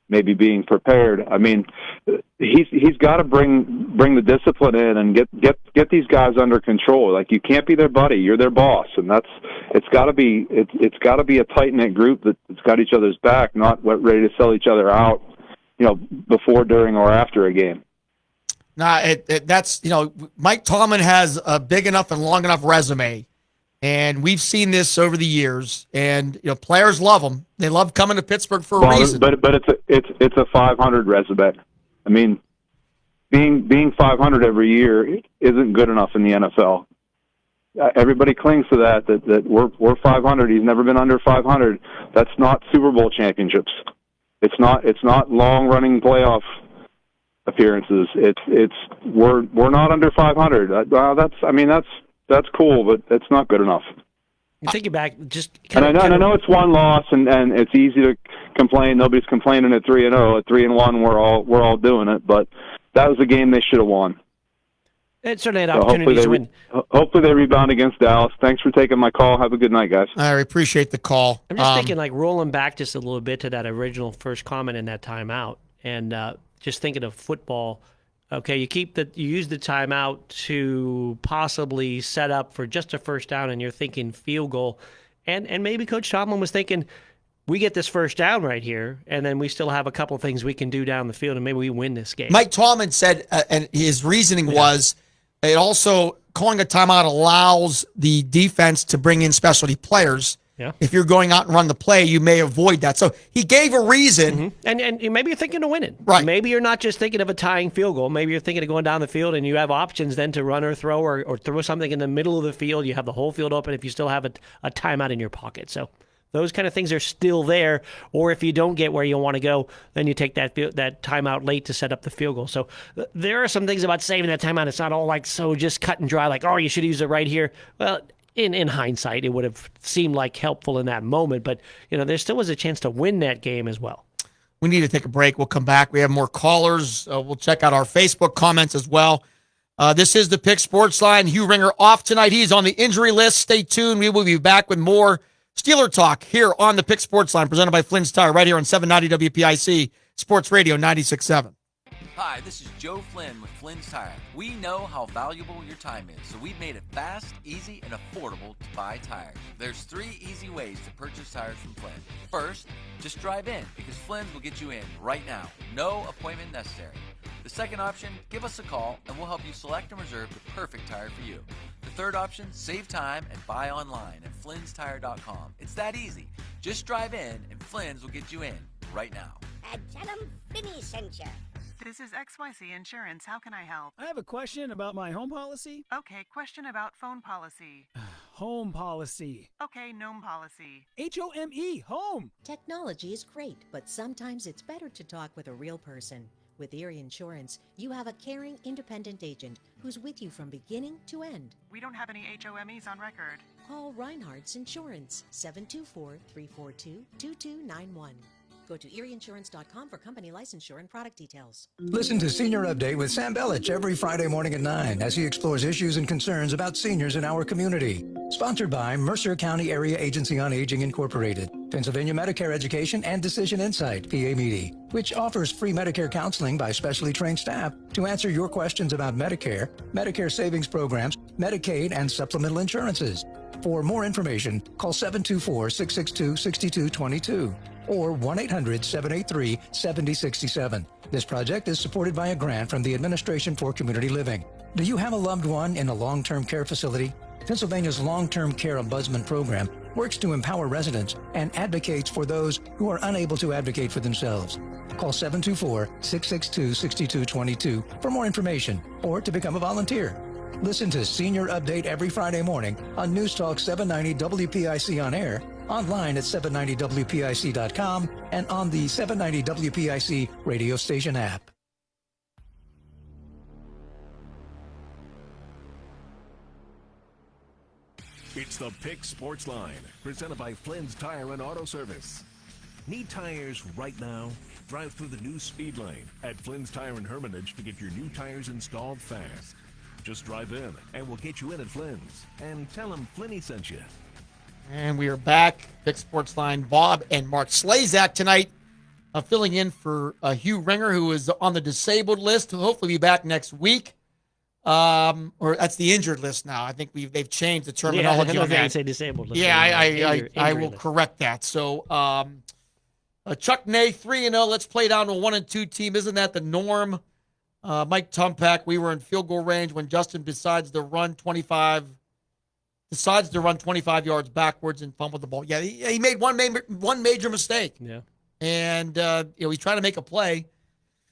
maybe being prepared. I mean, he's got to bring the discipline in and get these guys under control. Like, you can't be their buddy; you're their boss, and it's got to be a tight knit group that's got each other's back, not ready to sell each other out, before, during, or after a game. Nah, that's Mike Tomlin has a big enough and long enough resume. And we've seen this over the years, and players love him. They love coming to Pittsburgh for a reason. But it's a 500 resume. I mean, being 500 every year isn't good enough in the NFL. Everybody clings to that we're 500. He's never been under 500. That's not Super Bowl championships. It's not long running playoff appearances. We're not under 500. That's cool, but it's not good enough. You're thinking back, I know it's one loss, and it's easy to complain. Nobody's complaining at 3-0. At 3-1, we're all doing it. But that was a game they should have won. It certainly had opportunities to win. Hopefully they rebound against Dallas. Thanks for taking my call. Have a good night, guys. I appreciate the call. I'm just thinking, rolling back just a little bit to that original first comment in that timeout, and just thinking of football. Okay, you use the timeout to possibly set up for just a first down, and you're thinking field goal, and maybe Coach Tomlin was thinking, we get this first down right here, and then we still have a couple of things we can do down the field, and maybe we win this game. Mike Tomlin said, and his reasoning was, it also calling a timeout allows the defense to bring in specialty players. Yeah. If you're going out and run the play, you may avoid that. So he gave a reason. Mm-hmm. And maybe you're thinking of winning. Right. Maybe you're not just thinking of a tying field goal. Maybe you're thinking of going down the field and you have options then to run or throw or throw something in the middle of the field. You have the whole field open if you still have a timeout in your pocket. So those kind of things are still there. Or if you don't get where you want to go, then you take that timeout late to set up the field goal. So there are some things about saving that timeout. It's not all so just cut and dry, you should use it right here. Well, in hindsight, it would have seemed helpful in that moment, but there still was a chance to win that game as well. We need to take a break. We'll come back. We have more callers. We'll check out our Facebook comments as well. This is the Pick Sports Line. Hugh Ringer off tonight. He's on the injury list. Stay tuned. We will be back with more Steeler talk here on the Pick Sports Line, presented by Flynn's Tire, right here on 790 WPIC Sports Radio 96.7. Hi, this is Joe Flynn with Flynn's Tire. We know how valuable your time is, so we've made it fast, easy, and affordable to buy tires. There's 3 easy ways to purchase tires from Flynn. First, just drive in, because Flynn's will get you in right now. No appointment necessary. The second option, give us a call, and we'll help you select and reserve the perfect tire for you. The third option, save time and buy online at flynnstire.com. It's that easy. Just drive in, and Flynn's will get you in right now. Tell them Finny sent you. This is XYZ Insurance. How can I help? I have a question about my home policy. Okay, question about phone policy. Home policy. Okay, gnome policy. HOME, home. Technology is great, but sometimes it's better to talk with a real person. With Erie Insurance, you have a caring, independent agent who's with you from beginning to end. We don't have any HOMEs on record. Call Reinhardt's Insurance, 724-342-2291. Go to erieinsurance.com for company licensure and product details. Listen to Senior Update with Sam Bellich every Friday morning at 9 as he explores issues and concerns about seniors in our community. Sponsored by Mercer County Area Agency on Aging Incorporated, Pennsylvania Medicare Education and Decision Insight, PAMED, which offers free Medicare counseling by specially trained staff to answer your questions about Medicare, Medicare savings programs, Medicaid, and supplemental insurances. For more information, call 724-662-6222 or 1-800-783-7067. This project is supported by a grant from the Administration for Community Living. Do you have a loved one in a long-term care facility? Pennsylvania's Long-Term Care Ombudsman Program works to empower residents and advocates for those who are unable to advocate for themselves. Call 724-662-6222 for more information or to become a volunteer. Listen to Senior Update every Friday morning on News Talk 790 WPIC on air, online at 790WPIC.com, and on the 790 WPIC radio station app. It's the Pick Sports Line, presented by Flynn's Tire and Auto Service. Need tires right now? Drive through the new speed lane at Flynn's Tire and Hermitage to get your new tires installed fast. Just drive in, and we'll get you in at Flynn's. And tell them Flinny sent you. And we are back. Pick Sports Line, Bob and Mark Slazak tonight. filling in for Hugh Ringer, who is on the disabled list. He'll hopefully be back next week. Or that's the injured list now. I think they've changed the terminology yeah, on that. Say disabled list. Yeah, Injured I will list. correct that. So, Chuck Nay 3-0. Let's play down to a 1-2 team. Isn't that the norm? Mike Tumpack. We were in field goal range when Justin decides to run 25 yards backwards and fumble the ball. Yeah, he made one major mistake. Yeah, and he's trying to make a play.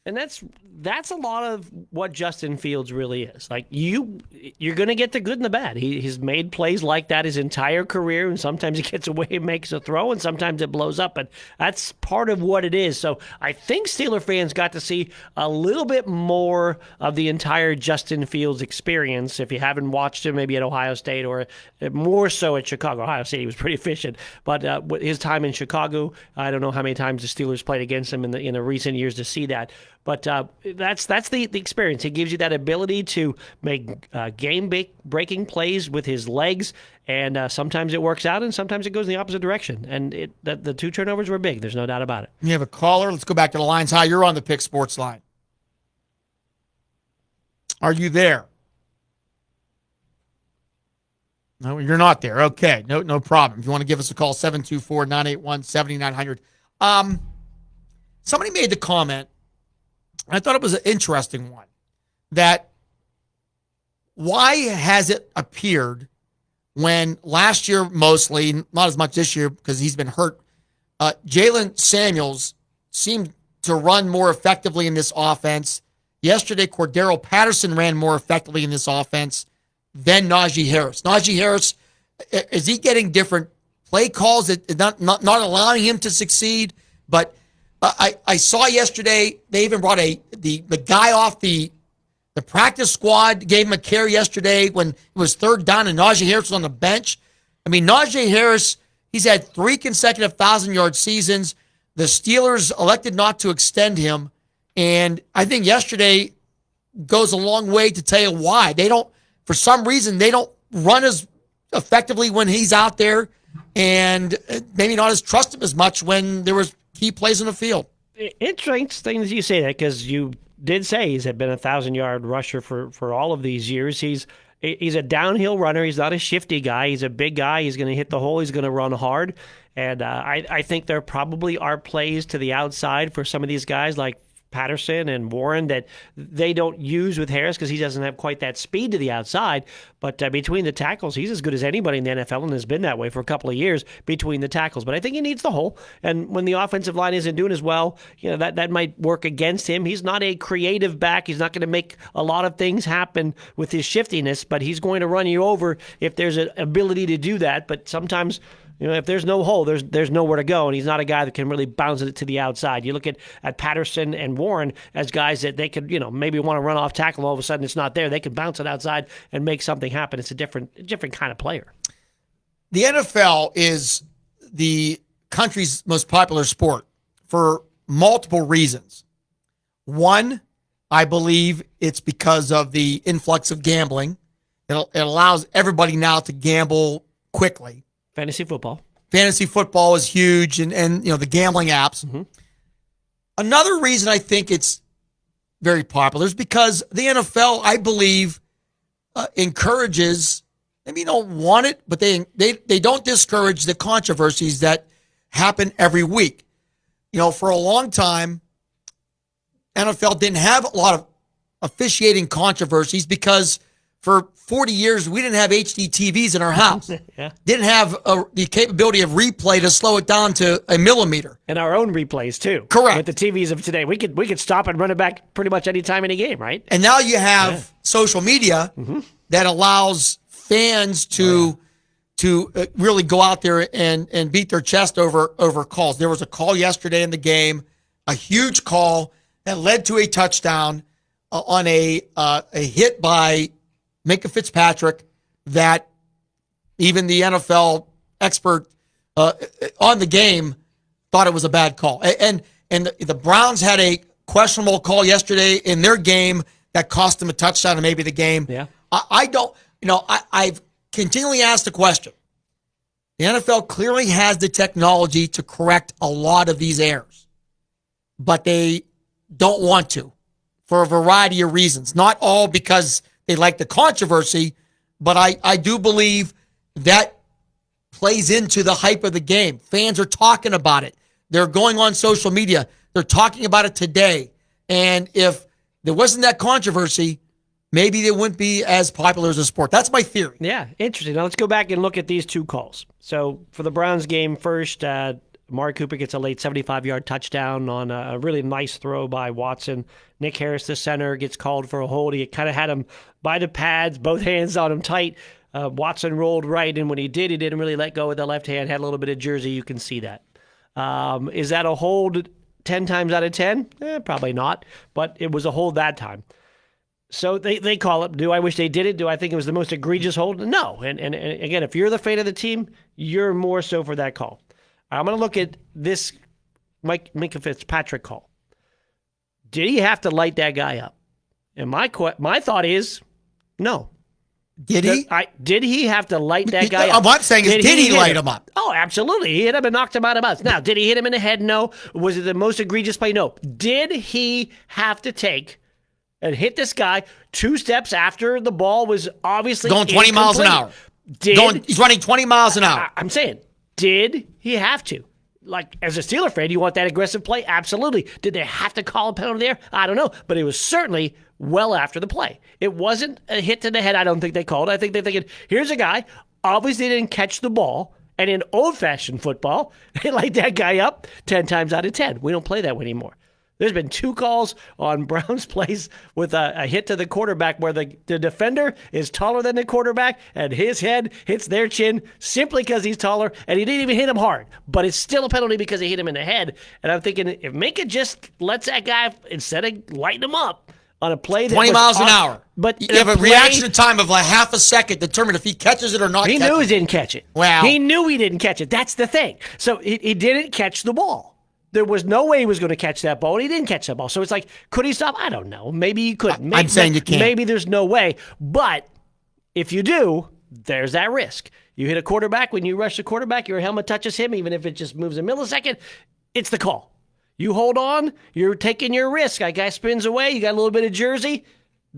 And that's a lot of what Justin Fields really is. Like you're going to get the good and the bad. He's made plays like that his entire career, and sometimes he gets away and makes a throw, and sometimes it blows up. But that's part of what it is. So I think Steeler fans got to see a little bit more of the entire Justin Fields experience. If you haven't watched him, maybe at Ohio State or more so at Chicago. Ohio State, he was pretty efficient. But his time in Chicago, I don't know how many times the Steelers played against him in the recent years to see that. But that's the experience. He gives you that ability to make game-breaking plays with his legs, and sometimes it works out, and sometimes it goes in the opposite direction. And the 2 turnovers were big. There's no doubt about it. You have a caller. Let's go back to the lines. Hi, you're on the Pick Sports line. Are you there? No, you're not there. Okay, no problem. If you want to give us a call, 724-981-7900. Somebody made the comment, I thought it was an interesting one, that why has it appeared when last year mostly, not as much this year because he's been hurt, Jalen Samuels seemed to run more effectively in this offense. Yesterday, Cordero Patterson ran more effectively in this offense than Najee Harris. Najee Harris, is he getting different play calls that not allowing him to succeed? But I saw yesterday they even brought the guy off the practice squad, gave him a carry yesterday when it was 3rd down and Najee Harris was on the bench. I mean, Najee Harris, he's had 3 consecutive 1,000-yard seasons. The Steelers elected not to extend him, and I think yesterday goes a long way to tell you why. For some reason, they don't run as effectively when he's out there, and maybe not as trust him as much when there was key plays in the field. Interesting that you say that, because you did say he's been a 1,000-yard rusher for all of these years. He's a downhill runner. He's not a shifty guy. He's a big guy. He's going to hit the hole. He's going to run hard. And I think there probably are plays to the outside for some of these guys like Patterson and Warren that they don't use with Harris because he doesn't have quite that speed to the outside. But between the tackles, he's as good as anybody in the NFL and has been that way for a couple of years between the tackles. But I think he needs the hole. And when the offensive line isn't doing as well, that might work against him. He's not a creative back. He's not going to make a lot of things happen with his shiftiness, but he's going to run you over if there's an ability to do that. But sometimes, if there's no hole, there's nowhere to go, and he's not a guy that can really bounce it to the outside. You look at Patterson and Warren as guys that they could, maybe want to run off tackle, all of a sudden it's not there. They can bounce it outside and make something happen. It's a different kind of player. The NFL is the country's most popular sport for multiple reasons. One, I believe it's because of the influx of gambling. It allows everybody now to gamble quickly. Fantasy football is huge, and the gambling apps. Mm-hmm. Another reason I think it's very popular is because the NFL, I believe, encourages, maybe you don't want it, but they don't discourage the controversies that happen every week. For a long time, NFL didn't have a lot of officiating controversies because for 40 years, we didn't have HD TVs in our house. Yeah. Didn't have the capability of replay to slow it down to a millimeter. And our own replays, too. Correct. With the TVs of today. We could stop and run it back pretty much any time in a game, right? And now you have social media that allows fans to really go out there and beat their chest over calls. There was a call yesterday in the game, a huge call that led to a touchdown on a hit by Minka Fitzpatrick that even the NFL expert on the game thought it was a bad call. And the Browns had a questionable call yesterday in their game that cost them a touchdown and maybe the game. Yeah. I've continually asked the question. The NFL clearly has the technology to correct a lot of these errors. but they don't want to for a variety of reasons. Not all because they like the controversy, but I do believe that plays into the hype of the game. Fans are talking about it. They're going on social media. They're talking about it today. And if there wasn't that controversy, maybe they wouldn't be as popular as a sport. That's my theory. Yeah, interesting. Now let's go back and look at these two calls. So for the Browns game first, Amari Cooper gets a late 75-yard touchdown on a really nice throw by Watson. Nick Harris, the center, gets called for a hold. He kind of had him by the pads, both hands on him tight. Watson rolled right, and when he didn't really let go with the left hand, had a little bit of jersey. You can see that. Is that a hold 10 times out of 10? Probably not, but it was a hold that time. So they call it. Do I wish they did it? Do I think it was the most egregious hold? No. And again, if you're the fan of the team, you're more so for that call. I'm going to look at this Minkah Fitzpatrick call. Did he have to light that guy up? And my thought is no. Did he? Did he have to light that guy up? What I'm saying is, did he light him up? Oh, absolutely. He hit him and knocked him out of bounds. Now, did he hit him in the head? No. Was it the most egregious play? No. Did he have to take and hit this guy 2 steps after the ball was obviously going 20 miles an hour? He's running 20 miles an hour. I'm saying, did he have to? Like, as a Steeler fan, you want that aggressive play? Absolutely. Did they have to call a penalty there? I don't know. But it was certainly well after the play. It wasn't a hit to the head. I don't think they called. I think they're thinking, here's a guy, obviously didn't catch the ball. And in old-fashioned football, they light that guy up 10 times out of 10. We don't play that way anymore. There's been 2 calls on Browns plays with a hit to the quarterback where the defender is taller than the quarterback and his head hits their chin simply because he's taller, and he didn't even hit him hard. But it's still a penalty because he hit him in the head. And I'm thinking, if Minkah just lets that guy, instead of lighting him up on a play that 20 miles an hour. But you have a reaction time of like half a second to determine if he catches it or not. He knew he didn't catch it. Wow. He knew he didn't catch it. That's the thing. So he didn't catch the ball. There was no way he was going to catch that ball, and he didn't catch that ball. So it's like, could he stop? I don't know. Maybe he couldn't. I'm saying you can't. Maybe there's no way. But if you do, there's that risk. You hit a quarterback. When you rush the quarterback, your helmet touches him, even if it just moves a millisecond, it's the call. You hold on. You're taking your risk. That guy spins away. You got a little bit of jersey.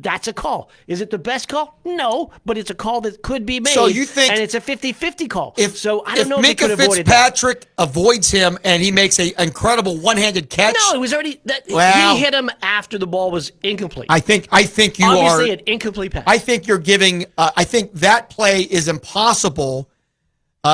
That's a call. Is it the best call? No, but it's a call that could be made. So you think, and it's a 50-50 call. I don't know if Minkah Fitzpatrick avoids him and he makes an incredible one-handed catch. No, it was already he hit him after the ball was incomplete. I think you obviously an incomplete pass. I think you're giving. I think that play is impossible.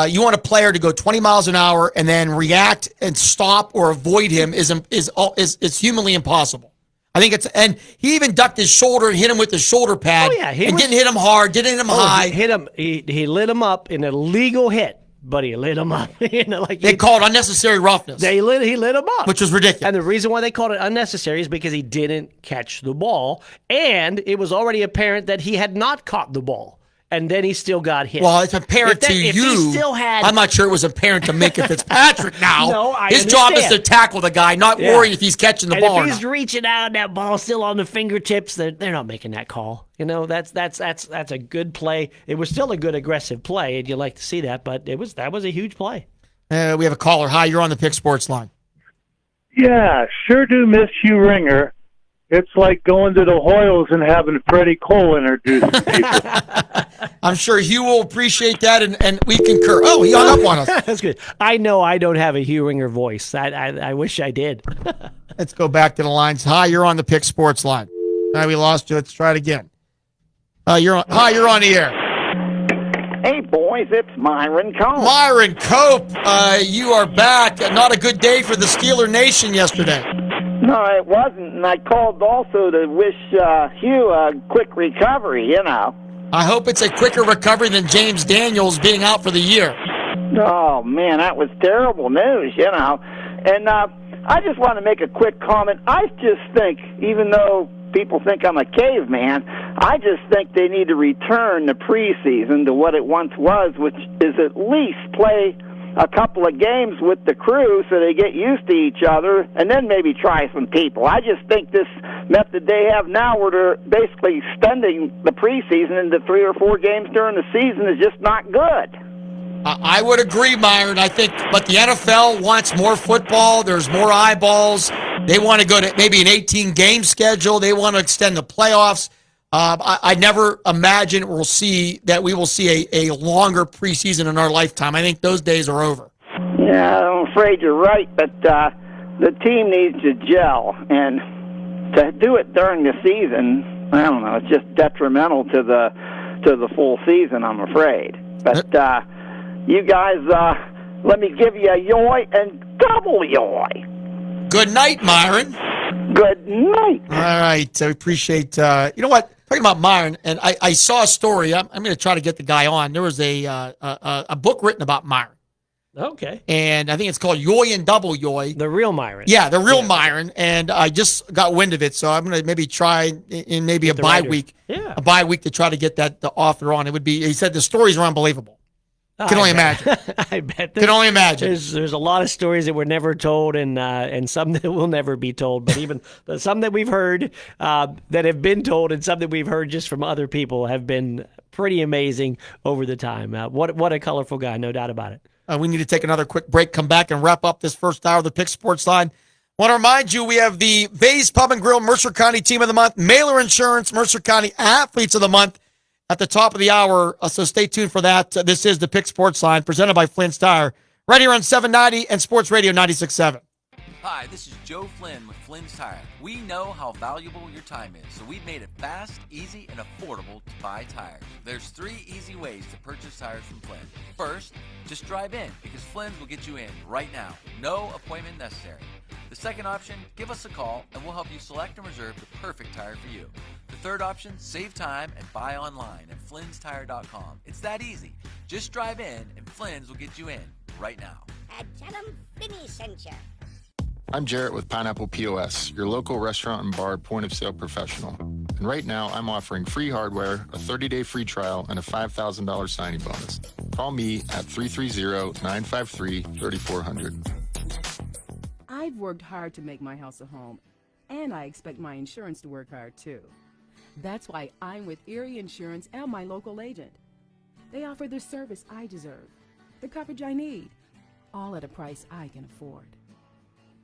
You want a player to go 20 miles an hour and then react and stop or avoid him is humanly impossible. I think and he even ducked his shoulder and hit him with the shoulder pad. Oh, yeah. Didn't hit him hard, didn't hit him high. He hit him. He lit him up in a legal hit, but he lit him up. They called unnecessary roughness. He lit him up. Which was ridiculous. And the reason why they called it unnecessary is because he didn't catch the ball, and it was already apparent that he had not caught the ball. And then he still got hit. Well, it's apparent to you. He still had, I'm not sure it was apparent to Minkah Fitzpatrick now. No, I His understand. job is to tackle the guy, not worry if he's catching the ball or if he's not. reaching out and that ball's still on the fingertips, they're not making that call. You know, that's a good play. It was still a good aggressive play, and you like to see that, but that was a huge play. We have a caller. Hi, you're on the Pick Sports line. Yeah, sure do miss Hugh Ringer. It's like going to the Hoyles and having Freddie Cole introduce people. I'm sure Hugh will appreciate that, and we concur. Oh, he hung up on us. That's good. I know I don't have a Hugh Ringer voice. I wish I did. Let's go back to the lines. Hi, you're on the Pick Sports line. We lost you. Let's try it again. You're on the air. Hey, boys, it's Myron Cope. Myron Cope, you are back. Not a good day for the Steeler Nation yesterday. No, it wasn't, and I called also to wish Hugh a quick recovery, you know. I hope it's a quicker recovery than James Daniels being out for the year. Oh, man, that was terrible news, you know. And I just want to make a quick comment. I just think, even though people think I'm a caveman, I just think they need to return the preseason to what it once was, which is at least play a couple of games with the crew so they get used to each other, and then maybe try some people. I just think this method they have now, where they're basically extending the preseason into 3 or 4 games during the season, is just not good. I would agree, Myron. I think, but the NFL wants more football. There's more eyeballs. They want to go to maybe an 18-game schedule. They want to extend the playoffs. I never imagine we will see a longer preseason in our lifetime. I think those days are over. Yeah, I'm afraid you're right, but the team needs to gel, and to do it during the season, I don't know, it's just detrimental to the full season, I'm afraid. But you guys, let me give you a yoy and double yoy. Good night, Myron. Good night. All right, I appreciate. You know what? Talking about Myron, and I saw a story. I'm going to try to get the guy on. There was a book written about Myron. Okay. And I think it's called Yoy and Double Yoy. The real Myron. Yeah, the real Myron. And I just got wind of it, so I'm going to maybe try in maybe a bye week. Yeah. A bye week to try to get the author on. It would be. He said the stories are unbelievable. Can only imagine. I bet. Can only imagine. There's a lot of stories that were never told, and some that will never be told. But even some that we've heard that have been told, and some that we've heard just from other people have been pretty amazing over the time. What a colorful guy, no doubt about it. We need to take another quick break, come back, and wrap up this first hour of the Pick Sports Line. Want to remind you, we have the Vase Pub and Grill Mercer County Team of the Month, Mailer Insurance Mercer County Athletes of the Month at the top of the hour, so stay tuned for that. This is the Pick Sports Line, presented by Flynn's Tire, right here on 790 and Sports Radio 96.7. Hi, this is Joe Flynn with Flynn's Tire. We know how valuable your time is, so we've made it fast, easy, and affordable to buy tires. There's 3 easy ways to purchase tires from Flynn. First, just drive in, because Flynn's will get you in right now. No appointment necessary. The second option, give us a call, and we'll help you select and reserve the perfect tire for you. The third option, save time and buy online at flynnstire.com. It's that easy. Just drive in, and Flynn's will get you in right now. Tell them Finney sent you. I'm Jarrett with Pineapple POS, your local restaurant and bar point-of-sale professional. And right now, I'm offering free hardware, a 30-day free trial, and a $5,000 signing bonus. Call me at 330-953-3400. I've worked hard to make my house a home, and I expect my insurance to work hard, too. That's why I'm with Erie Insurance and my local agent. They offer the service I deserve, the coverage I need, all at a price I can afford.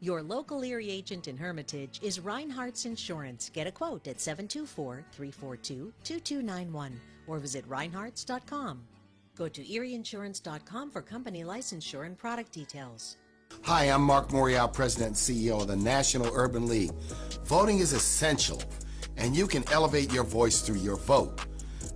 Your local Erie agent in Hermitage is Reinhardt's Insurance. Get a quote at 724-342-2291 or visit reinhardts.com. Go to erieinsurance.com for company licensure and product details. Hi, I'm Mark Morial, President and CEO of the National Urban League. Voting is essential, and you can elevate your voice through your vote.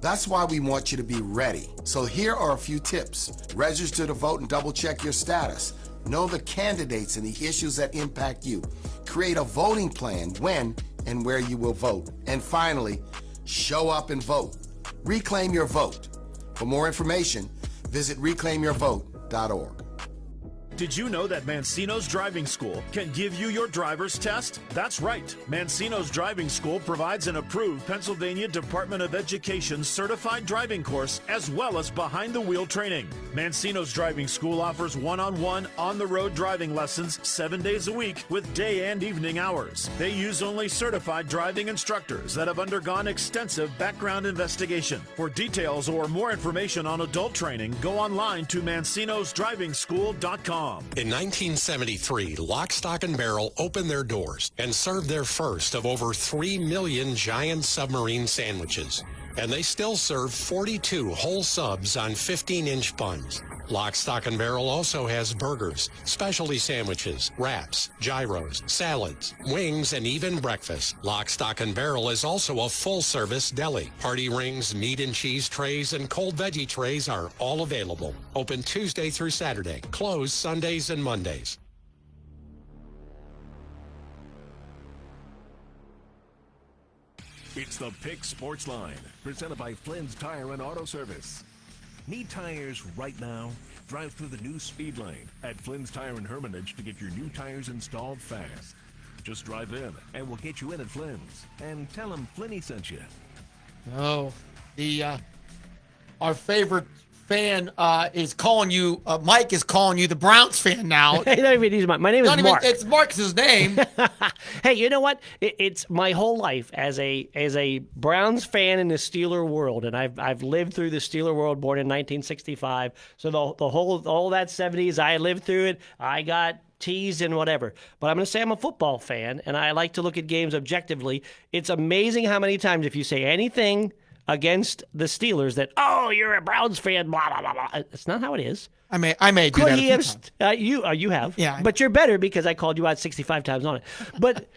That's why we want you to be ready. So here are a few tips. Register to vote and double-check your status. Know the candidates and the issues that impact you. Create a voting plan when and where you will vote. And finally, show up and vote. Reclaim your vote. For more information, visit reclaimyourvote.org. Did you know that Mancino's Driving School can give you your driver's test? That's right. Mancino's Driving School provides an approved Pennsylvania Department of Education certified driving course as well as behind-the-wheel training. Mancino's Driving School offers one-on-one, on-the-road driving lessons 7 days a week with day and evening hours. They use only certified driving instructors that have undergone extensive background investigation. For details or more information on adult training, go online to mancinosdrivingschool.com. In 1973, Lock, Stock, and Barrel opened their doors and served their first of over 3 million giant submarine sandwiches. And they still serve 42 whole subs on 15-inch buns. Lock, Stock, and Barrel also has burgers, specialty sandwiches, wraps, gyros, salads, wings, and even breakfast. Lock, Stock, and Barrel is also a full-service deli. Party rings, meat and cheese trays, and cold veggie trays are all available. Open Tuesday through Saturday. Closed Sundays and Mondays. It's the Pick Sports Line, presented by Flynn's Tire and Auto Service. Need tires right now? Drive through the new speed lane at Flynn's Tire in Hermitage to get your new tires installed fast. Just drive in, and we'll get you in at Flynn's. And tell them Flinny sent you. Oh, our favorite fan is calling you, Mike is calling you the Browns fan now. Hey, don't even use my name is Mark. It's Marcus' name. Hey, you know what? It's my whole life as a Browns fan in the Steeler world, and I've lived through the Steeler world, born in 1965. So the whole that 70s, I lived through it. I got teased and whatever. But I'm going to say I'm a football fan, and I like to look at games objectively. It's amazing how many times if you say anything against the Steelers that, oh, you're a Browns fan, blah, blah, blah, blah. It's not how it is. I may do Could that. he have? You have. Yeah. But you're better because I called you out 65 times on it. But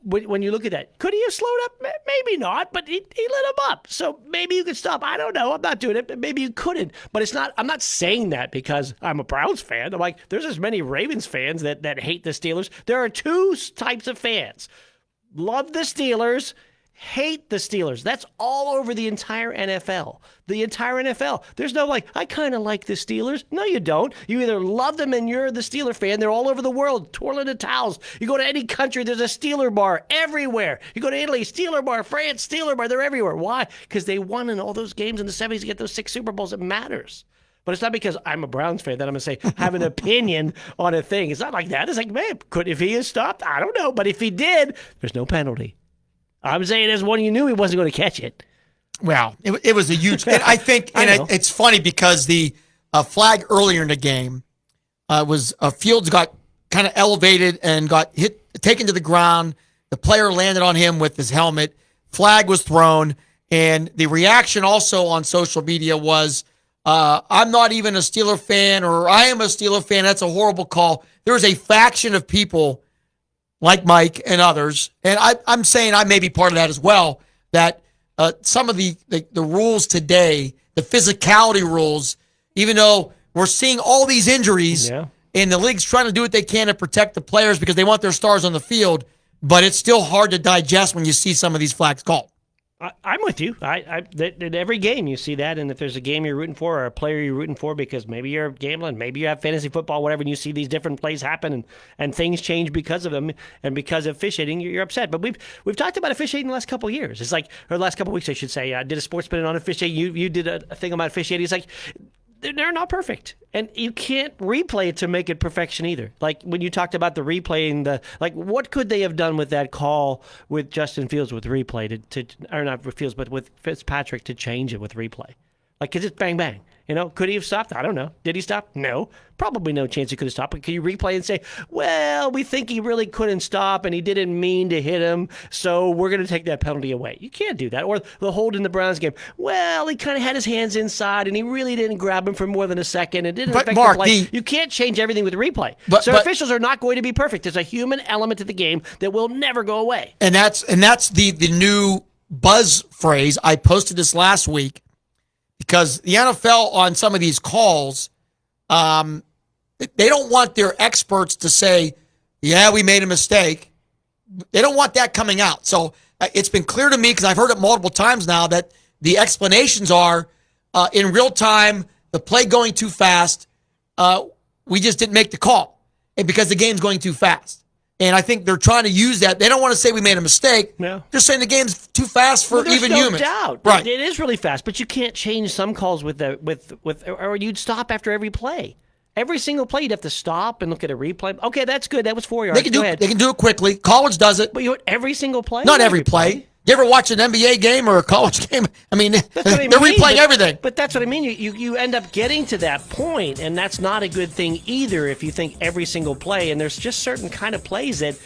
when you look at that, could he have slowed up? Maybe not, but he lit him up. So maybe you could stop. I don't know. I'm not doing it, but maybe you couldn't. But it's not. I'm not saying that because I'm a Browns fan. I'm like, there's as many Ravens fans that hate the Steelers. There are two types of fans. Love the Steelers, hate the Steelers. That's all over the entire NFL. The entire NFL. There's no like, I kind of like the Steelers. No, you don't. You either love them and you're the Steeler fan. They're all over the world, twirling the towels. You go to any country, there's a Steeler bar everywhere. You go to Italy, Steeler bar, France, Steeler bar. They're everywhere. Why? Because they won in all those games in the 70s to get those 6 Super Bowls. It matters. But it's not because I'm a Browns fan that I'm going to say have an opinion on a thing. It's not like that. It's like, man, if he has stopped? I don't know. But if he did, there's no penalty. I'm saying as one you knew he wasn't going to catch it. Well, it was a huge. And I think, it's funny because the flag earlier in the game was Fields got kind of elevated and got taken to the ground. The player landed on him with his helmet. Flag was thrown, and the reaction also on social media was, "I'm not even a Steeler fan," or "I am a Steeler fan. That's a horrible call." There was a faction of people like Mike and others, and I'm saying I may be part of that as well, that some of the rules today, the physicality rules, even though we're seeing all these injuries, and the league's trying to do what they can to protect the players because they want their stars on the field, but it's still hard to digest when you see some of these flags called. I'm with you. In every game you see that, and if there's a game you're rooting for or a player you're rooting for because maybe you're gambling, maybe you have fantasy football, whatever, and you see these different plays happen and things change because of them and because of officiating, you're upset. But we've talked about officiating the last couple of years. It's like, or the last couple of weeks, I should say. I did a sports spin on officiating. You did a thing about officiating. It's like, they're not perfect. And you can't replay it to make it perfection either. Like when you talked about the replaying, what could they have done with that call with Justin Fields with replay or not with Fields, but with Fitzpatrick to change it with replay? Like, because it's bang, bang. Could he have stopped? I don't know. Did he stop? No. Probably no chance he could have stopped. But can you replay and say, well, we think he really couldn't stop and he didn't mean to hit him, so we're going to take that penalty away. You can't do that. Or the hold in the Browns game. Well, he kind of had his hands inside and he really didn't grab him for more than a second. It didn't affect the play. You can't change everything with replay. But officials are not going to be perfect. There's a human element to the game that will never go away. And that's the new buzz phrase. I posted this last week. Because the NFL on some of these calls, they don't want their experts to say, yeah, we made a mistake. They don't want that coming out. So it's been clear to me, because I've heard it multiple times now, that the explanations are in real time, the play going too fast, we just didn't make the call. And because the game's going too fast. And I think they're trying to use that. They don't want to say we made a mistake. No. They're saying the game's too fast for even humans. There's no doubt. Right. It is really fast, but you can't change some calls or you'd stop after every play. Every single play, you'd have to stop and look at a replay. Okay, that's good. That was 4 yards. They can do it quickly. College does it. But every single play? Not every play. You ever watch an NBA game or a college game? I mean, they're replaying everything. But that's what I mean. You end up getting to that point, and that's not a good thing either if you think every single play. And there's just certain kind of plays that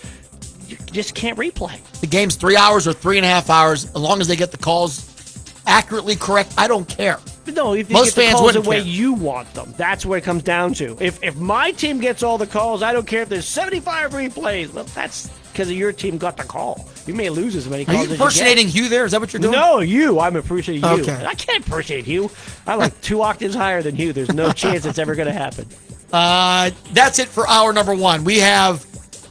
you just can't replay. The game's 3 hours or 3.5 hours. As long as they get the calls accurately correct, I don't care. But no, if you Most get the fans calls the wouldn't way care. you want them, that's what it comes down to. If my team gets all the calls, I don't care if there's 75 replays. Well, that's because your team got the call. You may lose as many calls Are as you you get. impersonating Hugh there? Is that what you're doing? No, you. I'm appreciating you. Okay. I can't appreciate Hugh. I'm like 2 octaves higher than Hugh. There's no chance it's ever going to happen. That's it for hour number 1. We have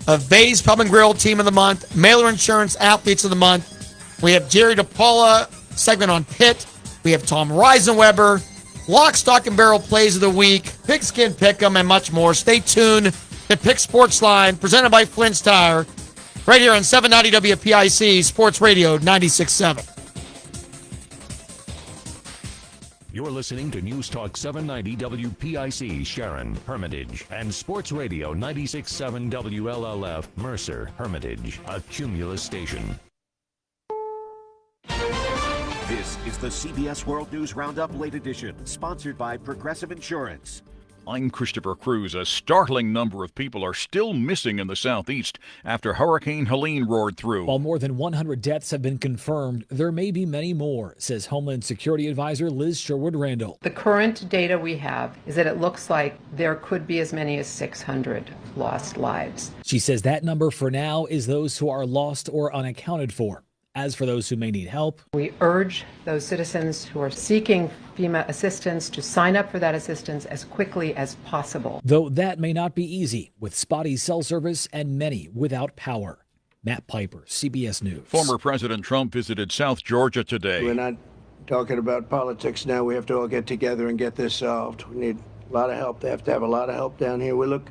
a Vase Pub and Grill Team of the Month, Mailer Insurance Athletes of the Month. We have Jerry DePaula segment on Pitt. We have Tom Reisenweber, Lock, Stock, and Barrel Plays of the Week, Pigskin Pick'em, and much more. Stay tuned to Pick Sports Line, presented by Flynn's Tire, right here on 790 WPIC Sports Radio 96.7. You're listening to News Talk 790 WPIC Sharon, Hermitage, and Sports Radio 96.7 WLLF Mercer, Hermitage, a Cumulus station. This is the CBS World News Roundup Late Edition, sponsored by Progressive Insurance. I'm Christopher Cruz. A startling number of people are still missing in the southeast after Hurricane Helene roared through. While more than 100 deaths have been confirmed, there may be many more, says Homeland Security Advisor Liz Sherwood-Randall. The current data we have is that it looks like there could be as many as 600 lost lives. She says that number for now is those who are lost or unaccounted for. As for those who may need help, we urge those citizens who are seeking FEMA assistance to sign up for that assistance as quickly as possible. Though that may not be easy with spotty cell service and many without power. Matt Piper, CBS News. Former President Trump visited South Georgia today. We're not talking about politics now. We have to all get together and get this solved. We need a lot of help. They have to have a lot of help down here. We look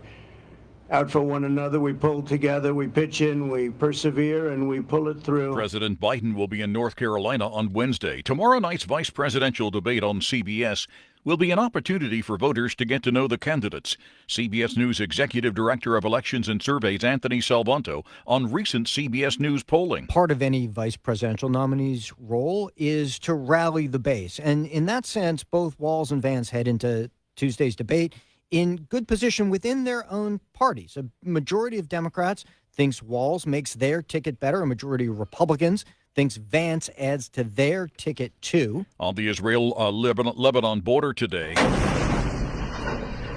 out for one another. We pull together, we pitch in, we persevere, and we pull it through. President Biden will be in North Carolina on Wednesday. Tomorrow night's vice presidential debate on CBS will be an opportunity for voters to get to know the candidates. CBS News Executive Director of Elections and Surveys Anthony Salvanto on recent CBS News polling. Part of any vice presidential nominee's role is to rally the base. And in that sense, both Walz and Vance head into Tuesday's debate in good position within their own parties. A majority of Democrats thinks Walz makes their ticket better. A majority of Republicans thinks Vance adds to their ticket too. On the Israel-Lebanon border today,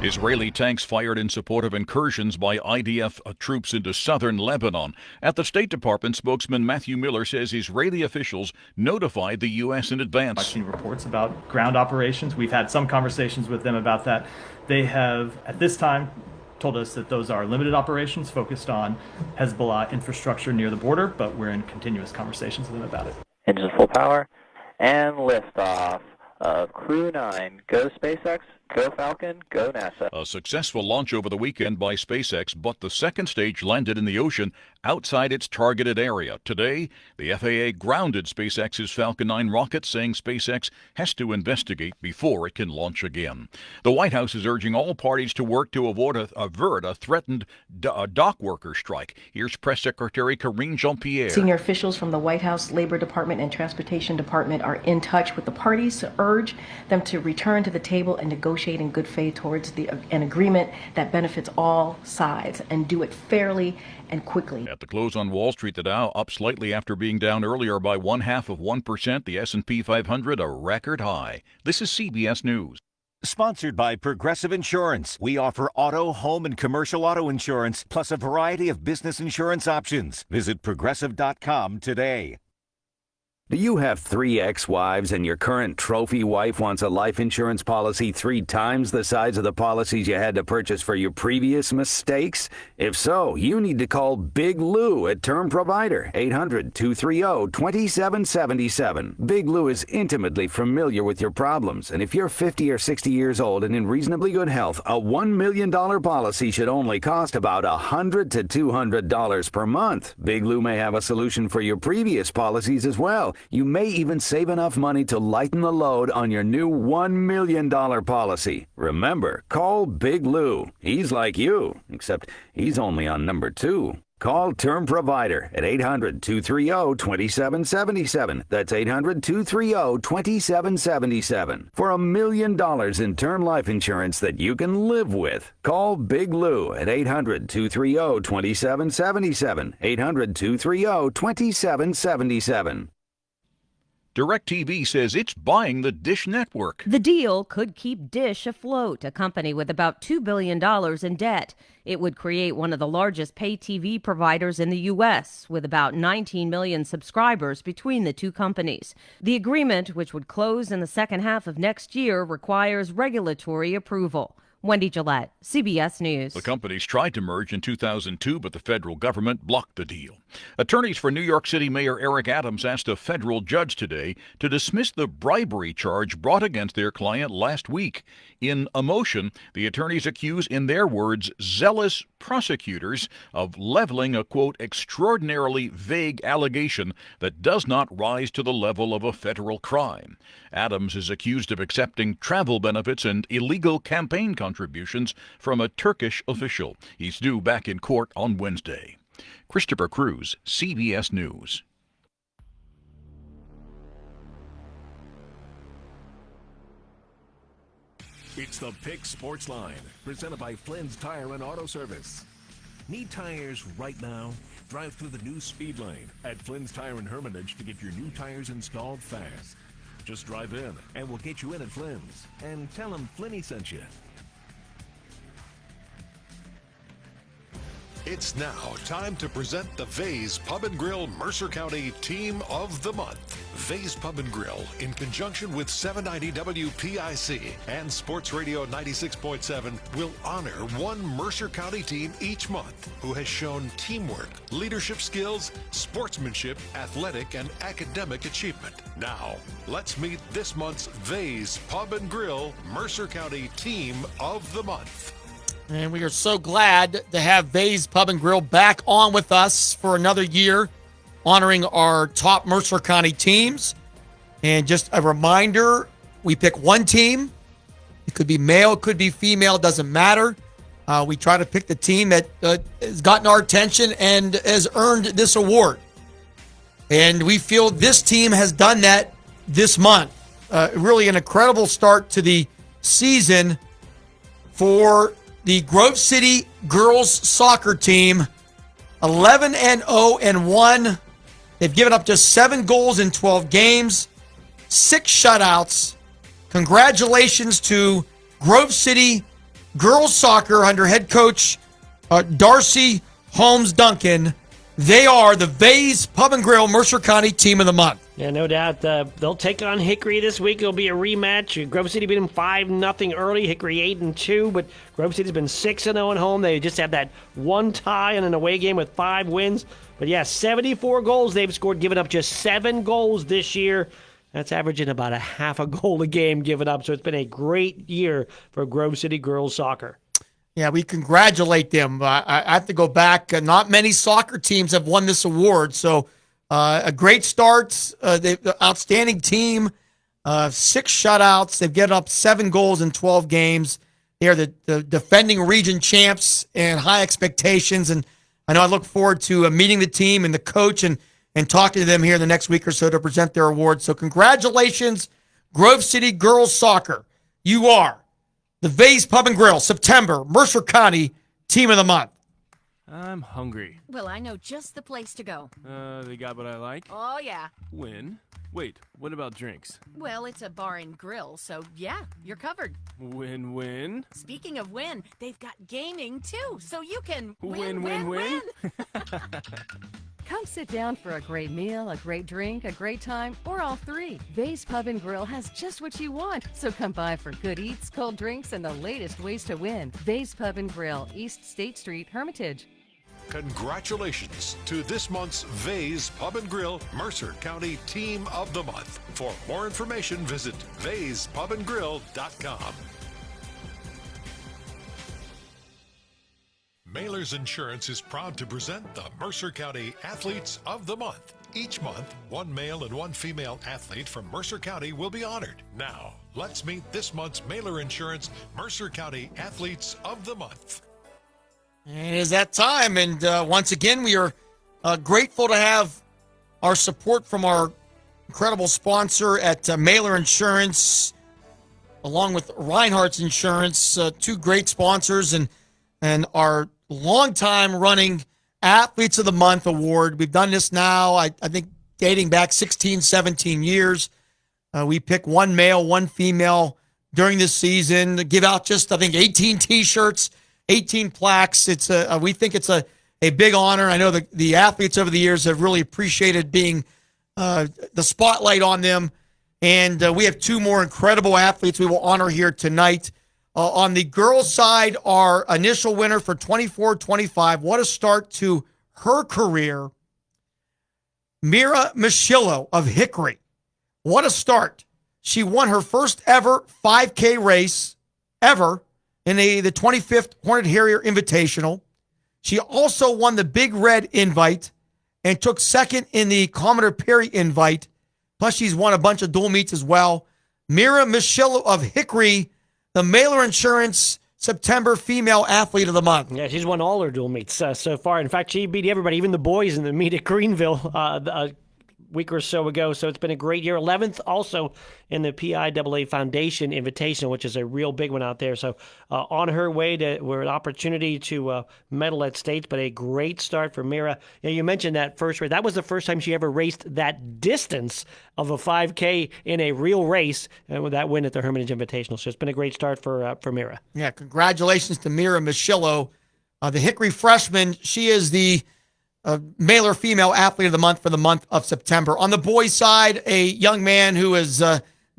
Israeli tanks fired in support of incursions by IDF troops into southern Lebanon. At the State Department, spokesman Matthew Miller says Israeli officials notified the U.S. in advance. I've seen reports about ground operations. We've had some conversations with them about that. They have, at this time, told us that those are limited operations focused on Hezbollah infrastructure near the border, but we're in continuous conversations with them about it. Engines full power and liftoff of Crew 9. Go SpaceX, go Falcon, go NASA. A successful launch over the weekend by SpaceX, but the second stage landed in the ocean outside its targeted area. Today, the FAA grounded SpaceX's Falcon 9 rocket, saying SpaceX has to investigate before it can launch again. The White House is urging all parties to work to avert a threatened dock worker strike. Here's Press Secretary Karine Jean-Pierre. Senior officials from the White House, Labor Department, and Transportation Department are in touch with the parties to urge them to return to the table and negotiate in good faith towards an agreement that benefits all sides and do it fairly and quickly. At the close on Wall Street, the Dow up slightly after being down earlier by 0.5%. The S&P 500 a record high. This is CBS News. Sponsored by Progressive Insurance. We offer auto, home, and commercial auto insurance, plus a variety of business insurance options. Visit Progressive.com today. Do you have 3 ex-wives and your current trophy wife wants a life insurance policy 3 times the size of the policies you had to purchase for your previous mistakes? If so, you need to call Big Lou at Term Provider, 800-230-2777. Big Lou is intimately familiar with your problems, and if you're 50 or 60 years old and in reasonably good health, a $1 million policy should only cost about $100 to $200 per month. Big Lou may have a solution for your previous policies as well. You may even save enough money to lighten the load on your new $1 million policy. Remember, call Big Lou. He's like you, except he's only on number 2. Call Term Provider at 800-230-2777. That's 800-230-2777. For $1 million in term life insurance that you can live with. Call Big Lou at 800-230-2777. 800-230-2777. DirecTV says it's buying the Dish Network. The deal could keep Dish afloat, a company with about $2 billion in debt. It would create one of the largest pay TV providers in the U.S., with about 19 million subscribers between the two companies. The agreement, which would close in the second half of next year, requires regulatory approval. Wendy Gillette, CBS News. The companies tried to merge in 2002, but the federal government blocked the deal. Attorneys for New York City Mayor Eric Adams asked a federal judge today to dismiss the bribery charge brought against their client last week. In a motion, the attorneys accuse, in their words, zealous prosecutors of leveling a, quote, extraordinarily vague allegation that does not rise to the level of a federal crime. Adams is accused of accepting travel benefits and illegal campaign contributions from a Turkish official. He's due back in court on Wednesday. Christopher Cruz, CBS News. It's the Pick Sports Line, presented by Flynn's Tire and Auto Service. Need tires right now? Drive through the new speed lane at Flynn's Tire and Hermitage to get your new tires installed fast. Just drive in, and we'll get you in at Flynn's. And tell them Flinny sent you. It's now time to present the Vase Pub and Grill Mercer County Team of the Month. Vase Pub and Grill, in conjunction with 790 WPIC and Sports Radio 96.7, will honor one Mercer County team each month who has shown teamwork, leadership skills, sportsmanship, athletic, and academic achievement. Now, let's meet this month's Vase Pub and Grill Mercer County Team of the Month. And we are so glad to have Vase Pub and Grill back on with us for another year, honoring our top Mercer County teams. And just a reminder, we pick one team. It could be male, it could be female, doesn't matter. We try to pick the team that has gotten our attention and has earned this award. And we feel this team has done that this month. Really an incredible start to the season for the Grove City girls soccer team, 11-0-1. They've given up just 7 goals in 12 games, 6 shutouts. Congratulations to Grove City girls soccer under head coach Darcy Holmes Duncan. They are the Vase Pub and Grill Mercer County Team of the Month. Yeah, no doubt. They'll take on Hickory this week. It'll be a rematch. Grove City beat them 5-0 early. Hickory 8-2, but Grove City's been 6-0 at home. They just have that one tie in an away game with 5 wins. But yeah, 74 goals they've scored, giving up just 7 goals this year. That's averaging about a half a goal a game given up. So it's been a great year for Grove City girls soccer. Yeah, we congratulate them. I have to go back. Not many soccer teams have won this award. So a great start. They've outstanding team. 6 shutouts. They've given up 7 goals in 12 games. They are the defending region champs and high expectations. And I know I look forward to meeting the team and the coach and talking to them here in the next week or so to present their awards. So congratulations, Grove City girls soccer. You are the Vase Pub and Grill, September, Mercer County Team of the Month. I'm hungry. Well, I know just the place to go. They got what I like? Oh, yeah. Win? Wait, what about drinks? Well, it's a bar and grill, so yeah, you're covered. Win-win? Speaking of win, they've got gaming, too, so you can win. Come sit down for a great meal, a great drink, a great time, or all three. Vase Pub and Grill has just what you want. So come by for good eats, cold drinks, and the latest ways to win. Vase Pub and Grill, East State Street, Hermitage. Congratulations to this month's Vase Pub and Grill Mercer County Team of the Month. For more information, visit vasepubandgrill.com. Mailer's Insurance is proud to present the Mercer County Athletes of the Month. Each month, one male and one female athlete from Mercer County will be honored. Now, let's meet this month's Mailer Insurance Mercer County Athletes of the Month. And it is that time, and once again, we are grateful to have our support from our incredible sponsor at Mailer Insurance, along with Reinhardt's Insurance, 2 great sponsors, and our longtime running Athletes of the Month award. We've done this now, I think, dating back 16, 17 years. We pick one male, one female during this season, give out just, I think, 18 T-shirts, 18 plaques. We think it's a big honor. I know the athletes over the years have really appreciated being the spotlight on them. And we have 2 more incredible athletes we will honor here tonight. On the girls' side, our initial winner for 24-25, what a start to her career, Mira Machillo of Hickory. What a start. She won her first ever 5K race ever in the 25th Hornet Harrier Invitational. She also won the Big Red invite and took second in the Commodore Perry invite. Plus, she's won a bunch of dual meets as well. Mira Michillo of Hickory, the Mailer Insurance September Female Athlete of the Month. Yeah, she's won all her dual meets so far. In fact, she beat everybody, even the boys in the meet at Greenville a week or so ago. So it's been a great year. 11th also in the PIAA Foundation Invitational, which is a real big one out there. So on her way to an opportunity to medal at states, but a great start for Mira. You mentioned that first race. That was the first time she ever raced that distance of a 5K in a real race with that win at the Hermitage Invitational. So it's been a great start for Mira. Yeah, congratulations to Mira Michillo. The Hickory freshman, she is the Mailer Female Athlete of the Month for the month of September. On the boys' side, a young man who has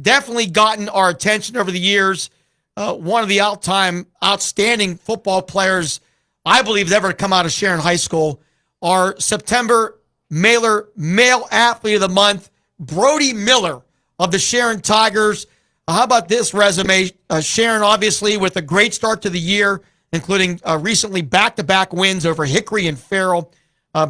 definitely gotten our attention over the years, one of the all-time outstanding football players I believe has ever come out of Sharon High School. Our September Mailer Male Athlete of the Month, Brody Miller of the Sharon Tigers. How about this resume? Sharon, obviously, with a great start to the year, including recently back-to-back wins over Hickory and Farrell.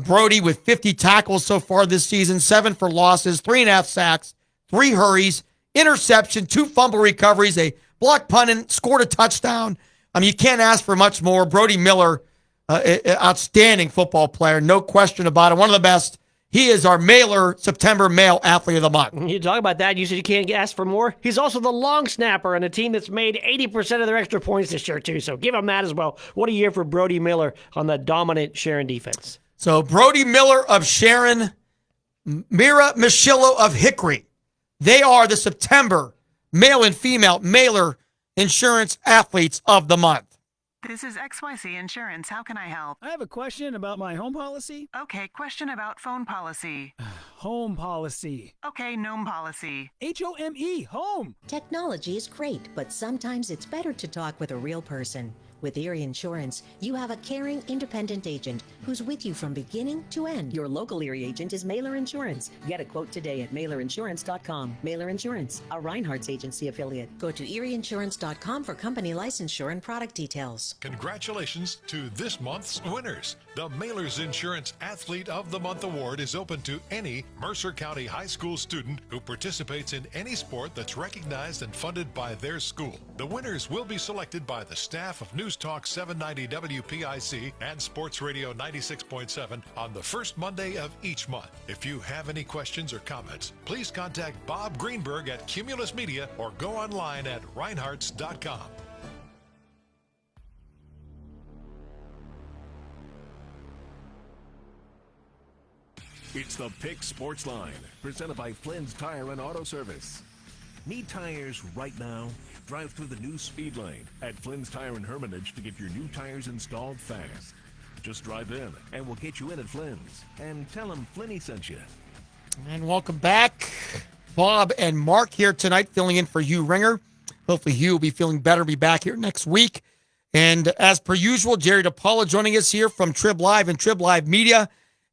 Brody with 50 tackles so far this season, 7 for losses, 3.5 sacks, 3 hurries, interception, 2 fumble recoveries, a block punt, and scored a touchdown. I mean, you can't ask for much more. Brody Miller, outstanding football player, no question about it. One of the best. He is our Mailer September Male Athlete of the Month. You talk about that. You said you can't ask for more. He's also the long snapper on a team that's made 80% of their extra points this year, too. So give him that as well. What a year for Brody Miller on the dominant Sharon defense. So Brody Miller of Sharon, Mira Michillo of Hickory. They are the September male and female Mailer Insurance Athletes of the Month. This is XYZ Insurance. How can I help? I have a question about my home policy. Okay, question about phone policy. Home policy. Okay, gnome policy. HOME, home. Technology is great, but sometimes it's better to talk with a real person. With Erie Insurance, you have a caring, independent agent who's with you from beginning to end. Your local Erie agent is Mailer Insurance. Get a quote today at MailerInsurance.com. Mailer Insurance, a Reinhardt's agency affiliate. Go to ErieInsurance.com for company licensure and product details. Congratulations to this month's winners. The Mailer's Insurance Athlete of the Month Award is open to any Mercer County High School student who participates in any sport that's recognized and funded by their school. The winners will be selected by the staff of News Talk 790 WPIC and Sports Radio 96.7 on the first Monday of each month. If you have any questions or comments, please contact Bob Greenberg at Cumulus Media or go online at Reinhardts.com. It's the Pick Sports Line, presented by Flynn's Tire and Auto Service. Need tires right now? Drive through the new speed lane at Flynn's Tire and Hermitage to get your new tires installed fast. Just drive in, and we'll get you in at Flynn's. And tell them Flinny sent you. And welcome back. Bob and Mark here tonight, filling in for Hugh Ringer. Hopefully Hugh will be feeling better, be back here next week. And as per usual, Jerry DePaula joining us here from Trib Live and Trib Live Media.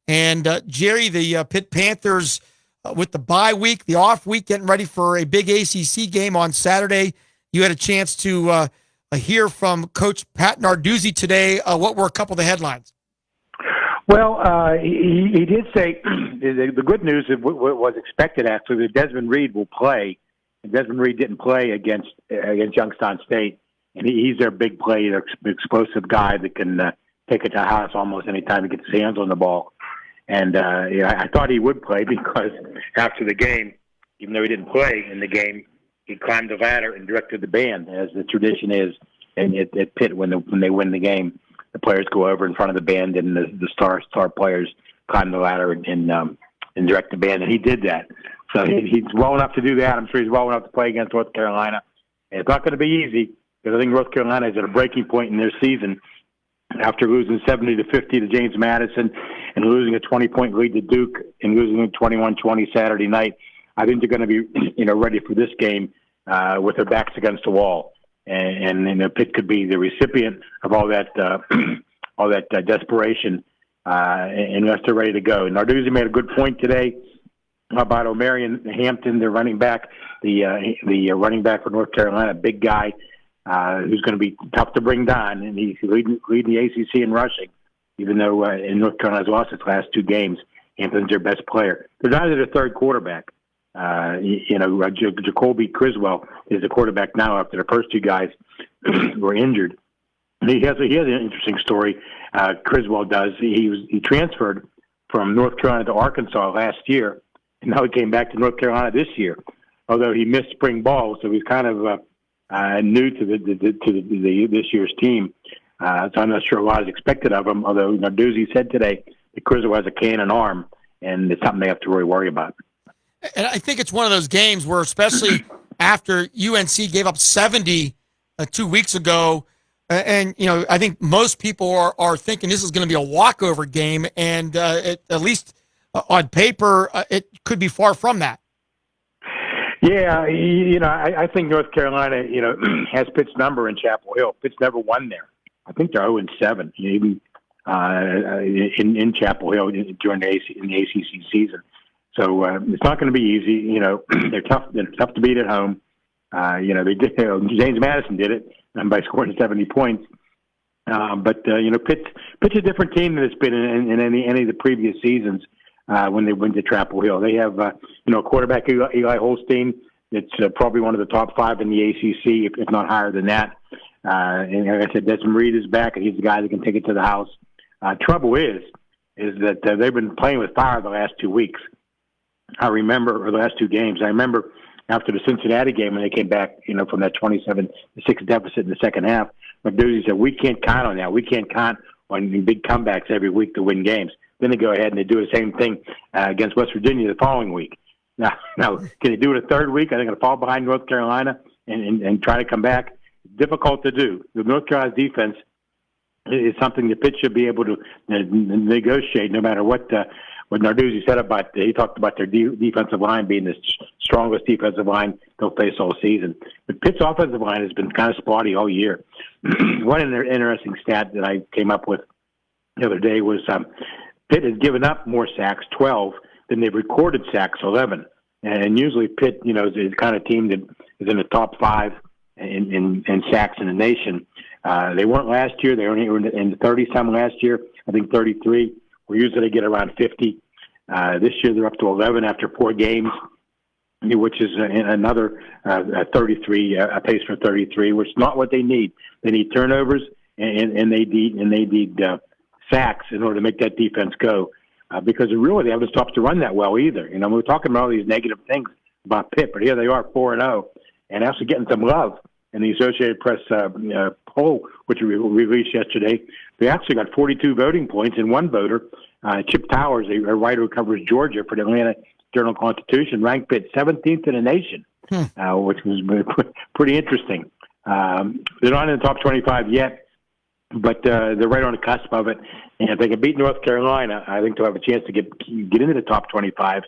And Jerry, the Pitt Panthers with the bye week, the off week, getting ready for a big ACC game on Saturday. You had a chance to hear from Coach Pat Narduzzi today. What were a couple of the headlines? Well, he did say the good news of what was expected, actually, that Desmond Reed will play. And Desmond Reed didn't play against Youngstown State. And he's their big play, their explosive guy that can take it to the house almost any time he gets his hands on the ball. And I thought he would play because after the game, even though he didn't play in the game, he climbed the ladder and directed the band, as the tradition is. And at Pitt, when they win the game, the players go over in front of the band, and the star players climb the ladder and direct the band. And he did that. So he's well enough to do that. I'm sure he's well enough to play against North Carolina. And it's not going to be easy because I think North Carolina is at a breaking point in their season. After losing 70-50 to James Madison and losing a 20-point lead to Duke and losing 21-20 Saturday night, I think they're going to be, ready for this game with their backs against the wall. And Pitt could be the recipient of all that desperation unless they're ready to go. And Narduzzi made a good point today about Omarion Hampton, the running back, the running back for North Carolina, big guy. Who's going to be tough to bring down, and he's leading the ACC in rushing. even though in North Carolina's lost its last 2 games. Hampton's their best player. They're not their third quarterback. Jacoby Criswell is the quarterback now after the first 2 guys were injured. And he has an interesting story. Criswell does. He transferred from North Carolina to Arkansas last year, and now he came back to North Carolina this year. Although he missed spring ball, so he's kind of new to this year's team. So I'm not sure a lot is expected of him. Although Narduzzi said today that Criswell has a cannon arm, and it's something they have to really worry about. And I think it's one of those games where, especially after UNC gave up 70 2 weeks ago, and I think most people are thinking this is going to be a walkover game, and at least on paper, it could be far from that. Yeah, I think North Carolina, has Pitt's number in Chapel Hill. Pitt's never won there. I think they're 0-7, even in Chapel Hill during the ACC season. So it's not going to be easy. They're tough. They're tough to beat at home. They did. James Madison did it by scoring 70 points. But Pitt's a different team than it's been in any of the previous seasons when they went to Chapel Hill. They have quarterback Eli Holstein. It's probably one of the top 5 in the ACC, if not higher than that. And like I said, Desmond Reed is back, and he's the guy that can take it to the house. Trouble is that they've been playing with fire the last 2 weeks. I remember, or the last 2 games. I remember after the Cincinnati game when they came back, from that 27-6 deficit in the second half. Narduzzi said, "We can't count on that. We can't count on big comebacks every week to win games." Then they go ahead and they do the same thing against West Virginia the following week. Now, can they do it a third week? Are they going to fall behind North Carolina and try to come back? Difficult to do. The North Carolina defense is something that Pitt should be able to negotiate, no matter what Narduzzi said about. He talked about their defensive line being the strongest defensive line they'll face all season. But Pitt's offensive line has been kind of spotty all year. One interesting stat that I came up with the other day was Pitt has given up more sacks, 12, than they've recorded sacks, 11. And usually Pitt, is the kind of team that is in the top 5 in sacks in the nation. They weren't last year. They only were in the 30-some last year. I think 33. Usually they get around 50. This year they're up to 11 after 4 games, which is another 33, a pace for 33, which is not what they need. They need turnovers and they need sacks in order to make that defense go. Because really they haven't stopped to run that well either. We're talking about all these negative things about Pitt, but here they are 4-0 and actually getting some love. In the Associated Press poll, which we released yesterday, they actually got 42 voting points, and one voter, Chip Towers, a writer who covers Georgia for the Atlanta Journal-Constitution, ranked Pitt 17th in the nation, which was pretty interesting. They're not in the top 25 yet, but they're right on the cusp of it. And if they can beat North Carolina, I think they'll have a chance to get into the top 25.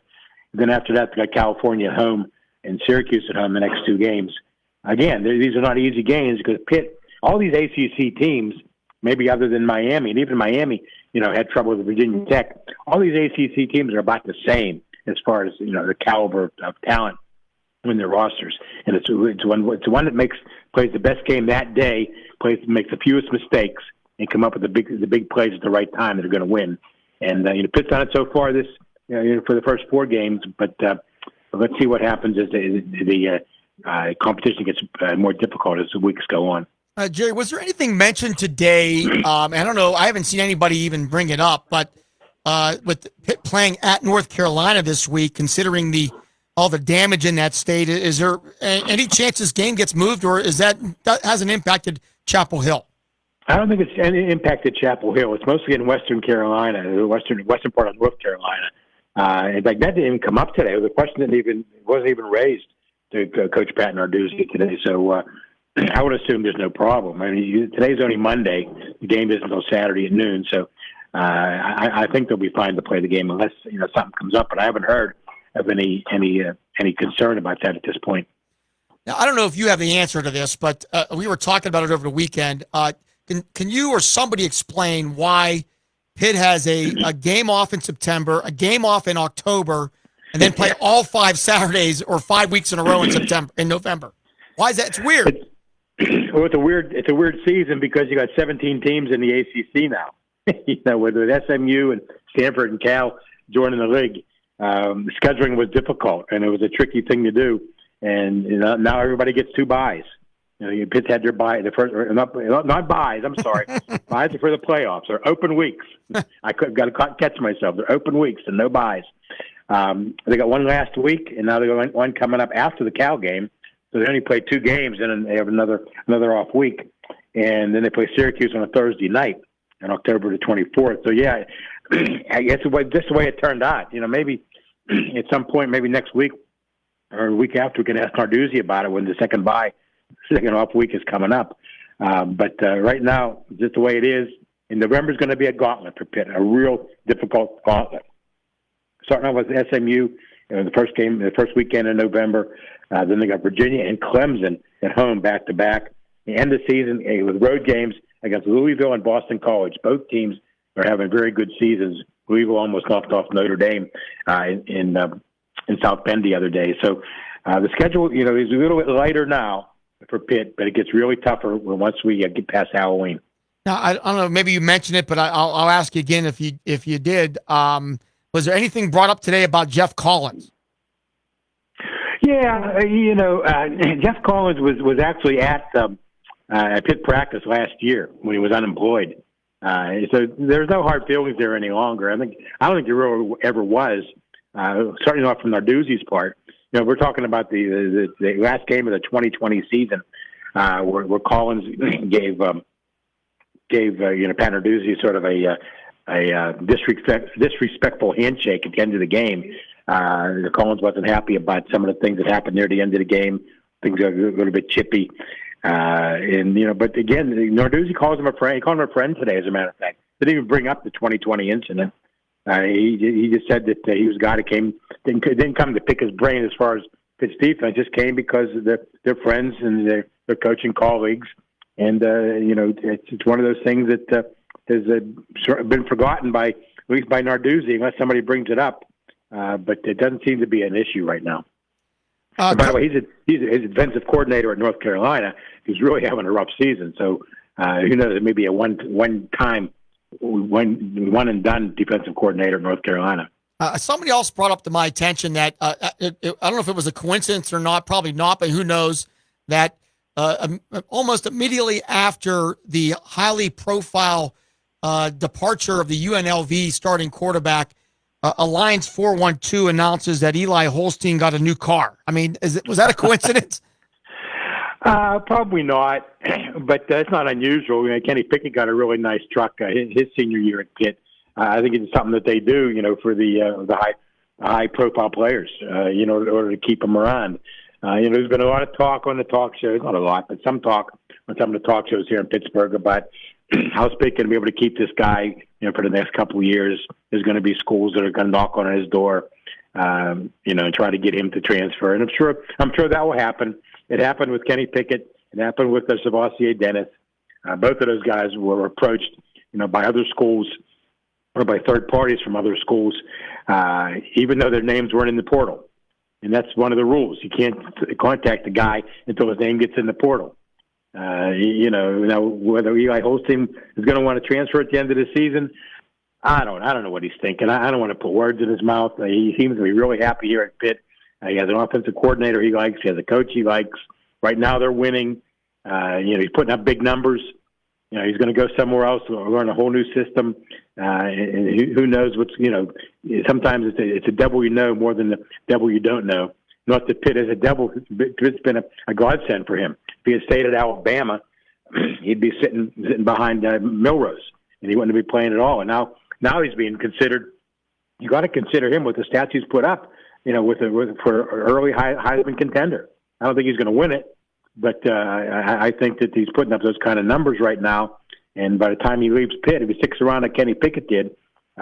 And then after that, they got California at home and Syracuse at home the next 2 games. Again, these are not easy games because Pitt, all these ACC teams, maybe other than Miami, and even Miami, had trouble with Virginia Tech. All these ACC teams are about the same as far as the caliber of talent in their rosters, and it's one that plays the best game that day, makes the fewest mistakes, and come up with the big plays at the right time that are going to win. And Pitt's done it so far this for the first 4 games, but let's see what happens as the competition gets more difficult as the weeks go on. Jerry, was there anything mentioned today? I don't know. I haven't seen anybody even bring it up, but with Pitt playing at North Carolina this week, considering all the damage in that state, is there any chance this game gets moved, or that hasn't impacted Chapel Hill? I don't think it's any impacted Chapel Hill. It's mostly in Western Carolina, the western part of North Carolina. In fact, that didn't even come up today. It was a question that wasn't even raised to Coach Pat Narduzzi today. So I would assume there's no problem. I mean, today's only Monday. The game isn't until Saturday at noon. So I think they'll be fine to play the game unless something comes up. But I haven't heard of any concern about that at this point. Now, I don't know if you have the answer to this, but we were talking about it over the weekend. Can you or somebody explain why Pitt has a game off in September, a game off in October, and then play all 5 Saturdays or 5 weeks in a row in November? Why is that? It's weird. It's a weird season because you got 17 teams in the ACC now. with SMU and Stanford and Cal joining the league, scheduling was difficult, and it was a tricky thing to do. And now everybody gets 2 byes. Pitt's had their bye, the first, not byes. I'm sorry, byes are for the playoffs. They're open weeks. I got to catch myself. They're open weeks and no byes. They got one last week, and now they got one coming up after the Cal game. So they only play 2 games, and then they have another off week, and then they play Syracuse on a Thursday night on October the 24th. So yeah, I guess just the way it turned out. Maybe at some point, maybe next week or a week after, we can ask Narduzzi about it when the second off week is coming up. But right now, just the way it is, and November is going to be a gauntlet for Pitt, a real difficult gauntlet. Starting off with SMU, the first weekend in November. Then they got Virginia and Clemson at home back-to-back. The end of the season with road games against Louisville and Boston College. Both teams are having very good seasons. Louisville almost knocked off Notre Dame in South Bend the other day. So the schedule, is a little bit lighter now for Pitt, but it gets really tougher once we get past Halloween. Now, I don't know, maybe you mentioned it, but I'll ask you again if you did. Was there anything brought up today about Jeff Collins? Yeah, Jeff Collins was actually at Pitt practice last year when he was unemployed. So there's no hard feelings there any longer. I don't think there really ever was. Starting off from Narduzzi's part, we're talking about the last game of the 2020 season, where Collins gave Pat Narduzzi sort of a disrespectful handshake at the end of the game. Collins wasn't happy about some of the things that happened near the end of the game. Things are a little bit chippy. But again, Narduzzi calls him a friend. He called him a friend today, as a matter of fact. Didn't even bring up the 2020 incident. He just said that he was a guy that didn't come to pick his brain as far as Pitt's defense. Just came because they're friends and they're coaching colleagues. And, it's one of those things that has been forgotten at least by Narduzzi, unless somebody brings it up. But it doesn't seem to be an issue right now. By the way, he's a defensive coordinator at North Carolina. He's really having a rough season. So who knows? It may be a one and done defensive coordinator at North Carolina. Somebody else brought up to my attention that I don't know if it was a coincidence or not. Probably not, but who knows? That almost immediately after the highly profile departure of the UNLV starting quarterback, Alliance 412 announces that Eli Holstein got a new car. I mean, was that a coincidence? Probably not, but that's not unusual. Kenny Pickett got a really nice truck his senior year at Pitt. I think it's something that they do, for the high profile players, in order to keep them around. There's been a lot of talk on the talk shows, not a lot, but some talk on some of the talk shows here in Pittsburgh about how Pitt going to be able to keep this guy, for the next couple of years. There's going to be schools that are going to knock on his door, and try to get him to transfer. And I'm sure that will happen. It happened with Kenny Pickett. It happened with Savassier Dennis. Both of those guys were approached, by other schools or by third parties from other schools, even though their names weren't in the portal. And that's one of the rules. You can't contact the guy until his name gets in the portal. Now whether Eli Holstein is going to want to transfer at the end of the season, I don't know what he's thinking. I don't want to put words in his mouth. He seems to be really happy here at Pitt. He has an offensive coordinator he likes. He has a coach he likes. Right now they're winning. He's putting up big numbers. He's going to go somewhere else, learn a whole new system. And who knows what's, sometimes it's a devil you know more than the devil you don't know. Not that Pitt is a devil. Pitt's been a godsend for him. If he had stayed at Alabama, he'd be sitting behind Milrose, and he wouldn't be playing at all. And now he's being considered. You got to consider him with the stats he's put up. For early Heisman contender. I don't think he's going to win it, but I think that he's putting up those kind of numbers right now. And by the time he leaves Pitt, if he sticks around like Kenny Pickett did,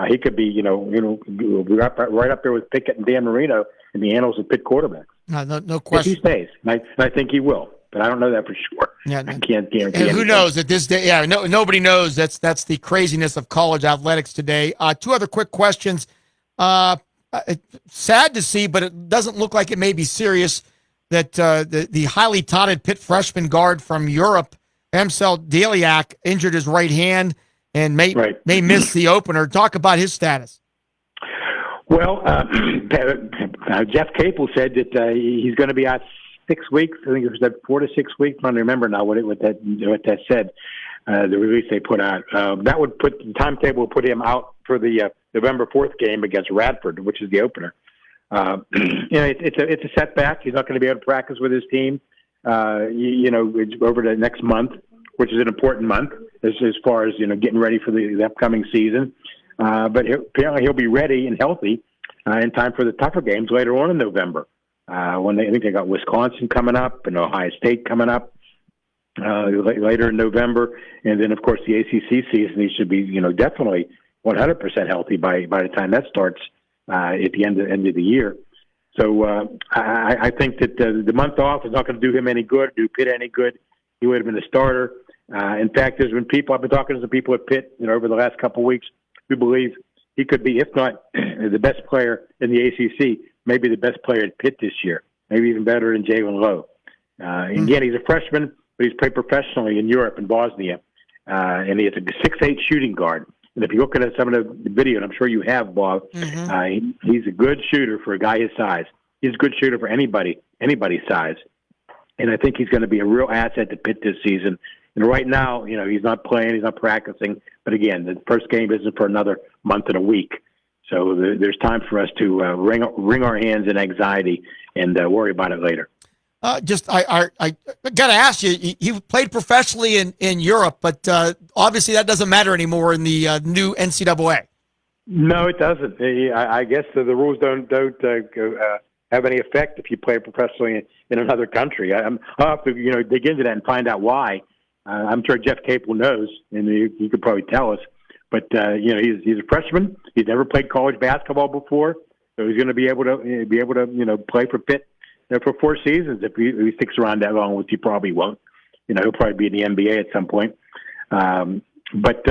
he could be, right up there with Pickett and Dan Marino in the annals of Pitt quarterbacks. No question. If he stays, and I think he will, but I don't know that for sure. Yeah, I can't guarantee. And who anything. knows at this day? Yeah, nobody knows. That's the craziness of college athletics today. 2 other quick questions. Sad to see, but it doesn't look like it may be serious that the highly touted Pitt freshman guard from Europe, Emsel Deliak, injured his right hand and may miss the opener. Talk about his status. Well, Jeff Capel said that he's going to be out 6 weeks. I think it was 4 to 6 weeks. I don't remember now what that said. The release they put out that would put the timetable would put him out for the November 4th game against Radford, which is the opener. It's a setback. He's not going to be able to practice with his team. Over the next month, which is an important month as far as getting ready for the upcoming season. But apparently he'll be ready and healthy in time for the tougher games later on in November. I think they got Wisconsin coming up and Ohio State coming up later in November, and then of course the ACC season. He should be definitely 100% healthy by the time that starts at the end of the year. So I think that the month off is not going to do him any good, do Pitt any good. He would have been a starter. In fact, there's been people, I've been talking to some people at Pitt over the last couple of weeks who believe he could be, if not the best player in the ACC, maybe the best player at Pitt this year, maybe even better than Jalen Lowe. Again, he's a freshman, but he's played professionally in Europe and Bosnia, and he's a 6'8" shooting guard. And if you look at some of the video, and I'm sure you have, Bob, he's a good shooter for a guy his size. He's a good shooter for anybody's size. And I think he's going to be a real asset to Pitt this season. And right now, he's not playing, he's not practicing. But again, the first game isn't for another month and a week. So there's time for us to wring our hands in anxiety and worry about it later. I got to ask you, he played professionally in Europe, but obviously that doesn't matter anymore in the new NCAA. No, it doesn't. I guess the rules don't have any effect if you play professionally in another country. I'll have to dig into that and find out why. I'm sure Jeff Capel knows, and he could probably tell us. But he's a freshman. He's never played college basketball before, so he's going to be able to play for Pitt for 4 seasons if he sticks around that long, which he probably won't. He'll probably be in the NBA at some point. It's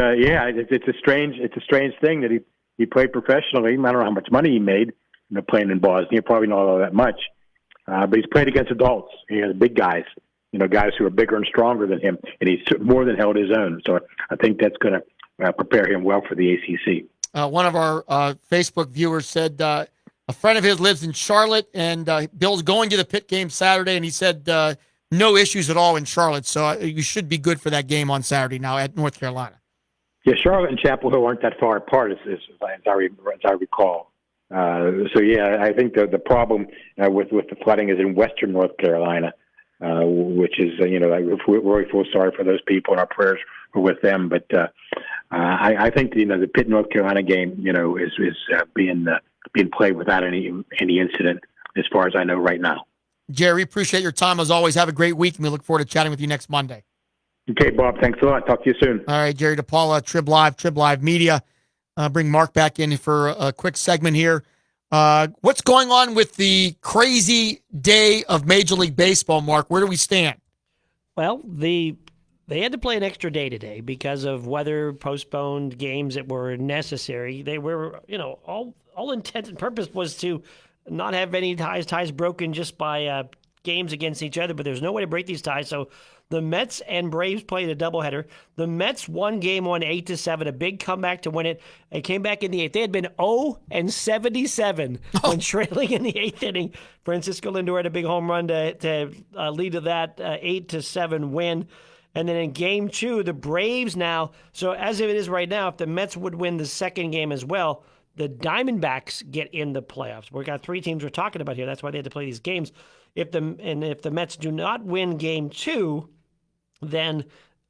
a strange thing that he played professionally. I don't know how much money he made playing in Bosnia. Probably not all that much. But he's played against adults. He has big guys. Guys who are bigger and stronger than him, and he's more than held his own. So I think that's going to prepare him well for the ACC. One of our Facebook viewers said a friend of his lives in Charlotte, and Bill's going to the Pitt game Saturday, and he said no issues at all in Charlotte. So you should be good for that game on Saturday now at North Carolina. Yeah, Charlotte and Chapel Hill aren't that far apart, as I recall. I think the problem with the flooding is in western North Carolina. Which is, I really feel sorry for those people, and our prayers are with them. But I think the Pitt North Carolina game, is being played without any incident, as far as I know right now. Jerry, appreciate your time as always. Have a great week, and we look forward to chatting with you next Monday. Okay, Bob. Thanks a lot. Talk to you soon. All right, Jerry DePaula, Trib Live Media. Bring Mark back in for a quick segment here. What's going on with the crazy day of Major League Baseball, Mark? Where do we stand? Well, they had to play an extra day today because of weather, postponed games that were necessary. They were, all intent and purpose was to not have any ties broken just by games against each other, but there's no way to break these ties. So the Mets and Braves played a doubleheader. The Mets won game 1 8-7, a big comeback to win it. They came back in the 8th. They had been 0-77 when trailing in the 8th inning. Francisco Lindor had a big home run to lead to that 8-7 win. And then in game 2, the Braves now, so as it is right now, if the Mets would win the second game as well, the Diamondbacks get in the playoffs. We've got 3 teams we're talking about here. That's why they had to play these games. If the Mets do not win game 2, then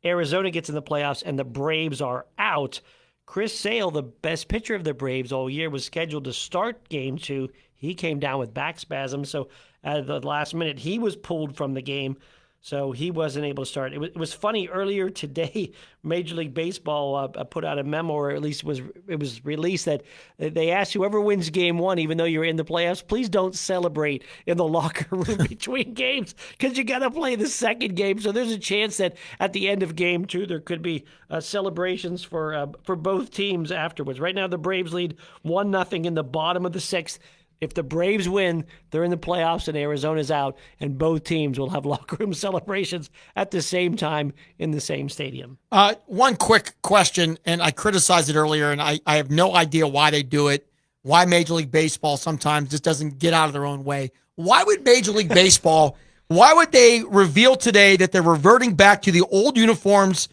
Arizona gets in the playoffs and the Braves are out. Chris Sale, the best pitcher of the Braves all year, was scheduled to start game 2. He came down with back spasms, so at the last minute, he was pulled from the game. So he wasn't able to start. It was funny earlier today. Major League Baseball put out a memo, or at least it was released, that they asked whoever wins game 1, even though you're in the playoffs, please don't celebrate in the locker room between games because you got to play the second game. So there's a chance that at the end of game 2 there could be celebrations for both teams afterwards. Right now the Braves lead 1-0 in the bottom of the 6th. If the Braves win, they're in the playoffs and Arizona's out, and both teams will have locker room celebrations at the same time in the same stadium. One quick question, and I criticized it earlier, and I have no idea why they do it, why Major League Baseball sometimes just doesn't get out of their own way. Why would Major League Baseball, why would they reveal today that they're reverting back to the old uniforms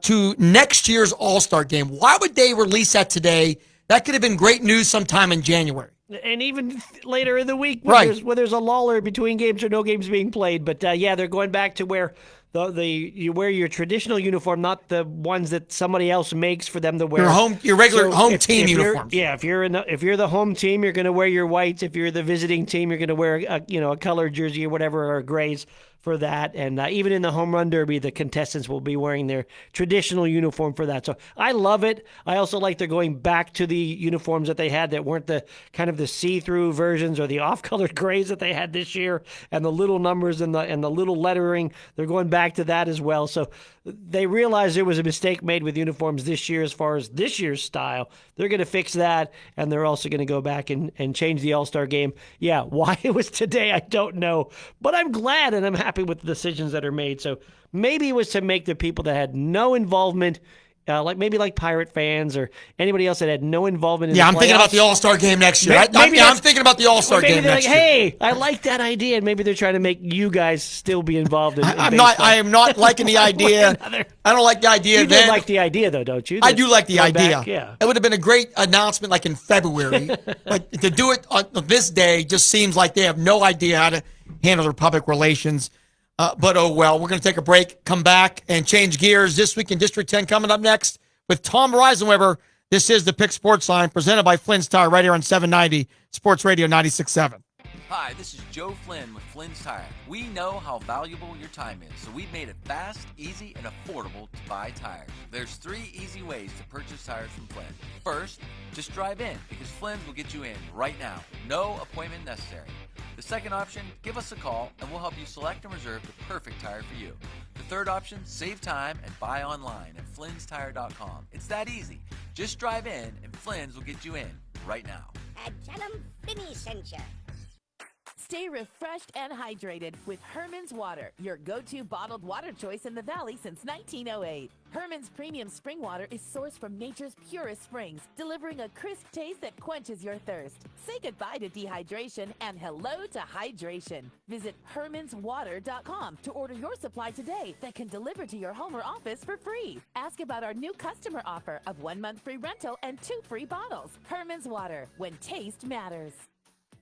to next year's All-Star game? Why would they release that today? That could have been great news sometime in January. And even later in the week, when there's a lull between games or no games being played. But they're going back to where you wear your traditional uniform, not the ones that somebody else makes for them to wear. Your regular home team uniforms. If you're the home team, you're going to wear your whites. If you're the visiting team, you're going to wear a colored jersey or whatever, or grays for that. And even in the home run derby, the contestants will be wearing their traditional uniform for that. So I love it. I also like they're going back to the uniforms that they had that weren't the kind of the see-through versions or the off-colored grays that they had this year, and the little numbers and the little lettering. They're going back to that as well. So they realized there was a mistake made with uniforms this year as far as this year's style. They're going to fix that, and they're also going to go back and change the All-Star game. Yeah, why it was today, I don't know. But I'm glad and I'm happy with the decisions that are made. So maybe it was to make the people that had no involvement, like Pirate fans or anybody else that had no involvement in the playoffs. I'm thinking about the All-Star game next year. I'm thinking about the All-Star game next year. Hey, I like that idea, and maybe they're trying to make you guys still be involved in baseball. I am not liking the idea. I don't like the idea. You do like the idea, though, don't you? I do like the idea. Yeah. It would have been a great announcement like in February. But to do it on this day just seems like they have no idea how to handle their public relations. But oh well, we're going to take a break, come back, and change gears. This week in District 10 coming up next with Tom Reisenweber. This is the Pick Sports Line presented by Flynn's Tire right here on 790 Sports Radio 96.7. Hi, this is Joe Flynn with Flynn's Tire. We know how valuable your time is, so we've made it fast, easy, and affordable to buy tires. There's 3 easy ways to purchase tires from Flynn. First, just drive in, because Flynn's will get you in right now. No appointment necessary. The second option, give us a call and we'll help you select and reserve the perfect tire for you. The third option, save time and buy online at flynnstire.com. It's that easy. Just drive in and Flynn's will get you in right now. Tell them Finny sent you. Stay refreshed and hydrated with Herman's Water, your go-to bottled water choice in the Valley since 1908. Herman's premium spring water is sourced from nature's purest springs, delivering a crisp taste that quenches your thirst. Say goodbye to dehydration and hello to hydration. Visit hermanswater.com to order your supply today that can deliver to your home or office for free. Ask about our new customer offer of 1 month free rental and 2 free bottles. Herman's Water, when taste matters.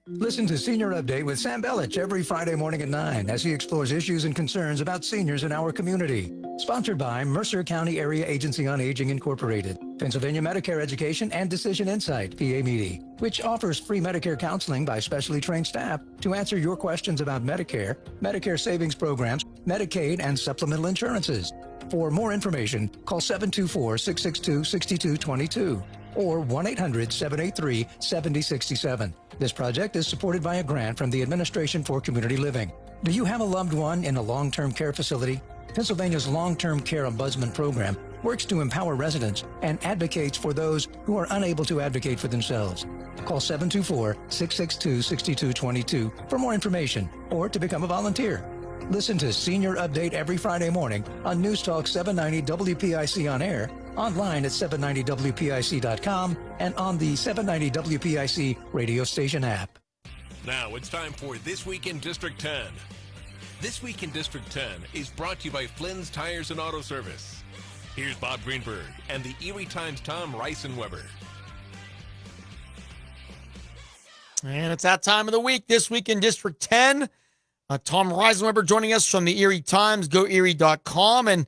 Listen to Senior Update with Sam Bellich every Friday morning at 9 as he explores issues and concerns about seniors in our community. Sponsored by Mercer County Area Agency on Aging Incorporated, Pennsylvania Medicare Education and Decision Insight, PA-MEDI, which offers free Medicare counseling by specially trained staff to answer your questions about Medicare, Medicare savings programs, Medicaid, and supplemental insurances. For more information, call 724-662-6222 or 1-800-783-7067. This project is supported by a grant from the Administration for Community Living. Do you have a loved one in a long-term care facility? Pennsylvania's Long-Term Care Ombudsman Program works to empower residents and advocates for those who are unable to advocate for themselves. Call 724-662-6222 for more information or to become a volunteer. Listen to Senior Update every Friday morning on News Talk 790 WPIC on air, online at 790WPIC.com, and on the 790 WPIC radio station app. Now it's time for This Week in District 10. This Week in District 10 is brought to you by Flynn's Tires and Auto Service. Here's Bob Greenberg and the Erie Times' Tom Reisenweber. And it's that time of the week, This Week in District 10. Tom Reisenweber joining us from the Erie Times, GoErie.com. And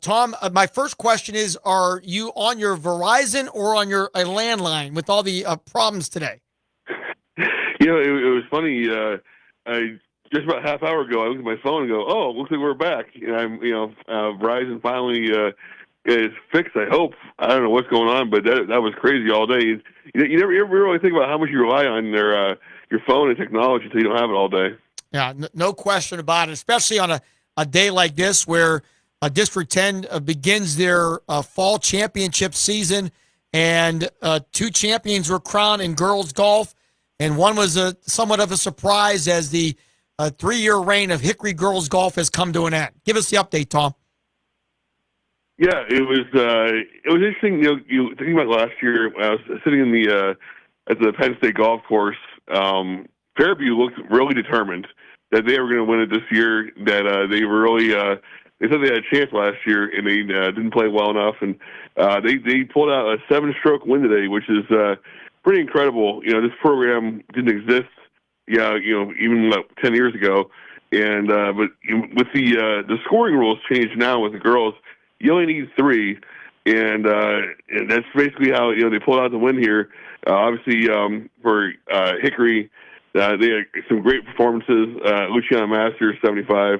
Tom, my first question is, are you on your Verizon or on your a landline with all the problems today? You know, it was funny. I just about a half hour ago, I looked at my phone and go, "Oh, looks like we're back." And I'm, Verizon finally is fixed. I hope. I don't know what's going on, but that was crazy all day. You never really think about how much you rely on your phone and technology until you don't have it all day. Yeah, no question about it, especially on a day like this where District 10 begins their fall championship season, and 2 champions were crowned in girls golf. and one was somewhat of a surprise as the 3-year reign of Hickory girls golf has come to an end. Give us the update, Tom. Yeah, it was interesting. You thinking about last year when I was sitting in the at the Penn State golf course. Fairview looked really determined that they were going to win it this year. That they were really they said they had a chance last year, and they didn't play well enough. And they pulled out a 7-stroke win today, which is pretty incredible. This program didn't exist. Even 10 years ago. And but with the scoring rules changed now with the girls, you only need 3, and that's basically how they pulled out the win here. Obviously, for Hickory, they had some great performances. Luciana Masters 75,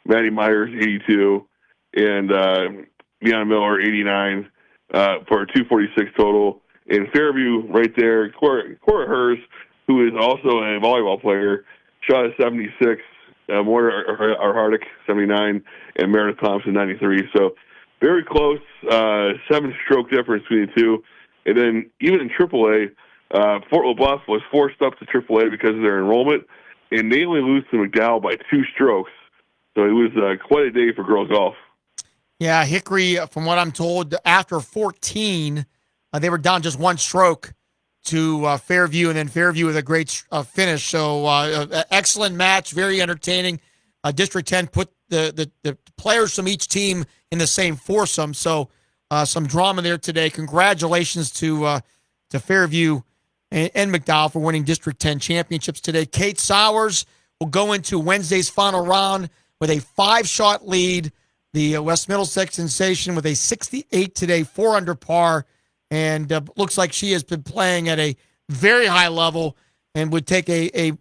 Maddie Myers 82, and Leon Miller 89 for a 246 total. And Fairview right there, Cora Hers, who is also a volleyball player, shot a 76. Moira Hardick 79, and Meredith Thompson 93. So very close, 7-stroke difference between the two. And then even in AAA, Fort LaBeouf was forced up to AAA because of their enrollment, and they only lose to McDowell by 2 strokes. So it was quite a day for girls golf. Yeah, Hickory, from what I'm told, after 14, they were down just 1 stroke to Fairview, and then Fairview with a great finish. So excellent match, very entertaining. District 10 put the players from each team in the same foursome. So some drama there today. Congratulations to Fairview and McDowell for winning District 10 championships today. Kate Sowers will go into Wednesday's final round with a 5-shot lead. The West Middlesex sensation with a 68 today, 4 under par. And looks like she has been playing at a very high level and would take a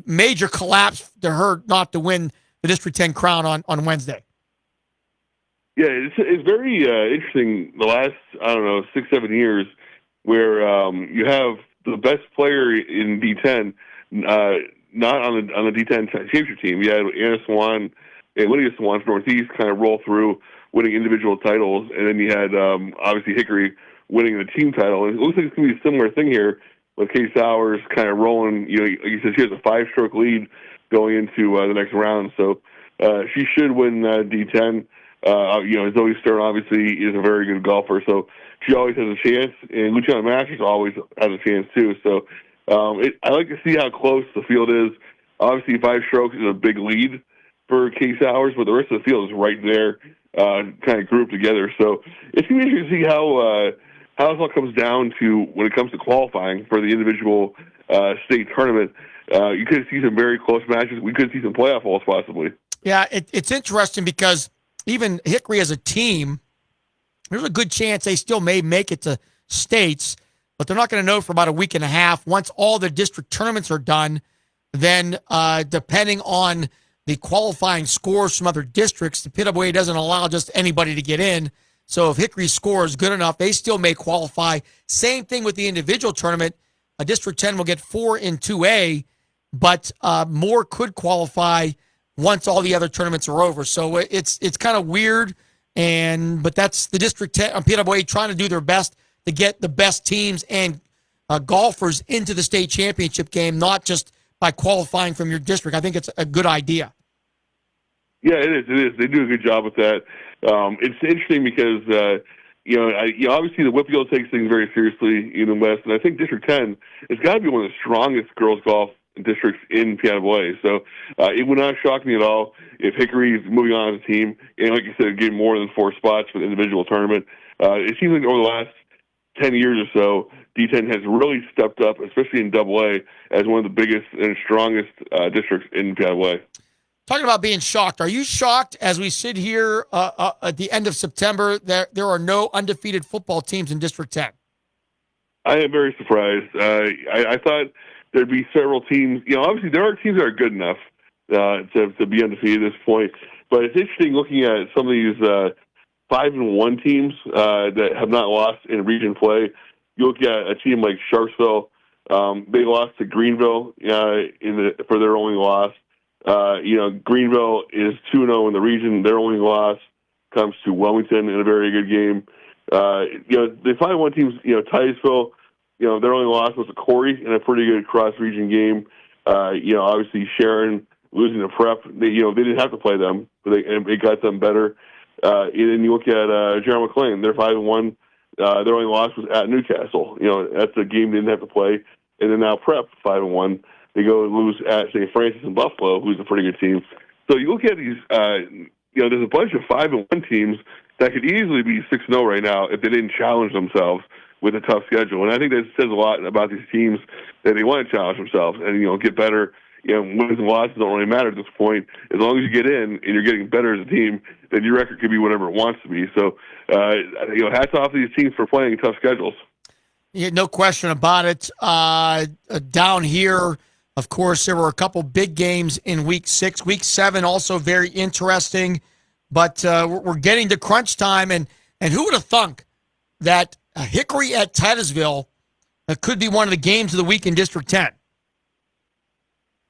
major collapse to her not to win the District 10 crown on Wednesday. Yeah, it's very interesting the last, 6-7 years where you have the best player in D10 not on the D10 championship team. You had Anna Swan and Lydia Swan from Northeast kind of roll through winning individual titles, and then you had obviously Hickory winning the team title. And it looks like it's going to be a similar thing here with Kate Sowers kind of rolling. Like you said, she has a 5-stroke lead going into the next round. So she should win D10. Zoe Stern obviously is a very good golfer, so she always has a chance. And Luciana Masters always has a chance too. So I like to see how close the field is. Obviously, 5 strokes is a big lead for Kate Sowers, but the rest of the field is right there, kind of grouped together. So it's going to be interesting to see how this all comes down to when it comes to qualifying for the individual state tournament. You could see some very close matches. We could see some playoff balls possibly. Yeah, it's interesting because even Hickory as a team, there's a good chance they still may make it to states, but they're not going to know for about a week and a half. Once all the district tournaments are done, then depending on the qualifying scores from other districts, the PWA doesn't allow just anybody to get in. So if Hickory's score is good enough, they still may qualify. Same thing with the individual tournament. District 10 will get 4 in 2A, but more could qualify once all the other tournaments are over. So it's kind of weird, but that's the District 10 PWA trying to do their best to get the best teams and golfers into the state championship game, not just by qualifying from your district. I think it's a good idea. Yeah, it is. It is. They do a good job with that. It's interesting because, obviously the WPIAL takes things very seriously in the West, and I think District 10 has got to be one of the strongest girls golf districts in PWA. So it would not shock me at all if Hickory is moving on as a team, and like you said, getting more than 4 spots for the individual tournament. It seems like over the last 10 years or so, D10 has really stepped up, especially in AA, as one of the biggest and strongest districts in PWA. Talking about being shocked, are you shocked as we sit here at the end of September that there are no undefeated football teams in District 10? I am very surprised. I thought there'd be several teams. Obviously there are teams that are good enough to be undefeated at this point. But it's interesting looking at some of these 5-1 teams that have not lost in region play. You look at a team like Sharpsville. They lost to Greenville for their only loss. Greenville is 2-0 in the region. Their only loss comes to Wilmington in a very good game. The 5-1 teams, Titusville, their only loss was to Corey in a pretty good cross-region game. Obviously Sharon losing to Prep, they didn't have to play them, but it got them better. And then you look at Gerald McLean, they're 5-1. Their only loss was at Newcastle. That's a game they didn't have to play. And then now Prep 5-1. They go and lose at St. Francis in Buffalo, who's a pretty good team. So you look at these, there's a bunch of 5-1 teams that could easily be 6-0 right now if they didn't challenge themselves with a tough schedule. And I think that says a lot about these teams that they want to challenge themselves and, get better. Wins and losses don't really matter at this point. As long as you get in and you're getting better as a team, then your record could be whatever it wants to be. So, hats off to these teams for playing tough schedules. Yeah, no question about it. Down here, of course, there were a couple big games in Week 6. Week 7 also very interesting. But we're getting to crunch time, and who would have thunk that Hickory at Titusville could be one of the games of the week in District 10?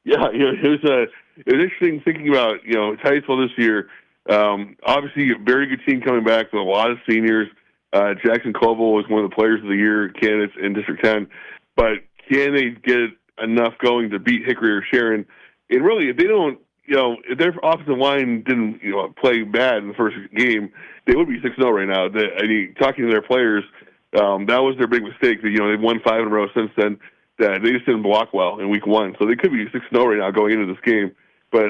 Yeah, it was interesting thinking about Titusville this year. Obviously, a very good team coming back with a lot of seniors. Jackson Koval was one of the Players of the Year candidates in District 10, but can they get enough going to beat Hickory or Sharon? And really, if they don't, if their offensive line didn't play bad in the first game, they would be 6-0 right now. Talking to their players, that was their big mistake. They've won 5 in a row since then. That they just didn't block well in Week 1, so they could be 6-0 right now going into this game. But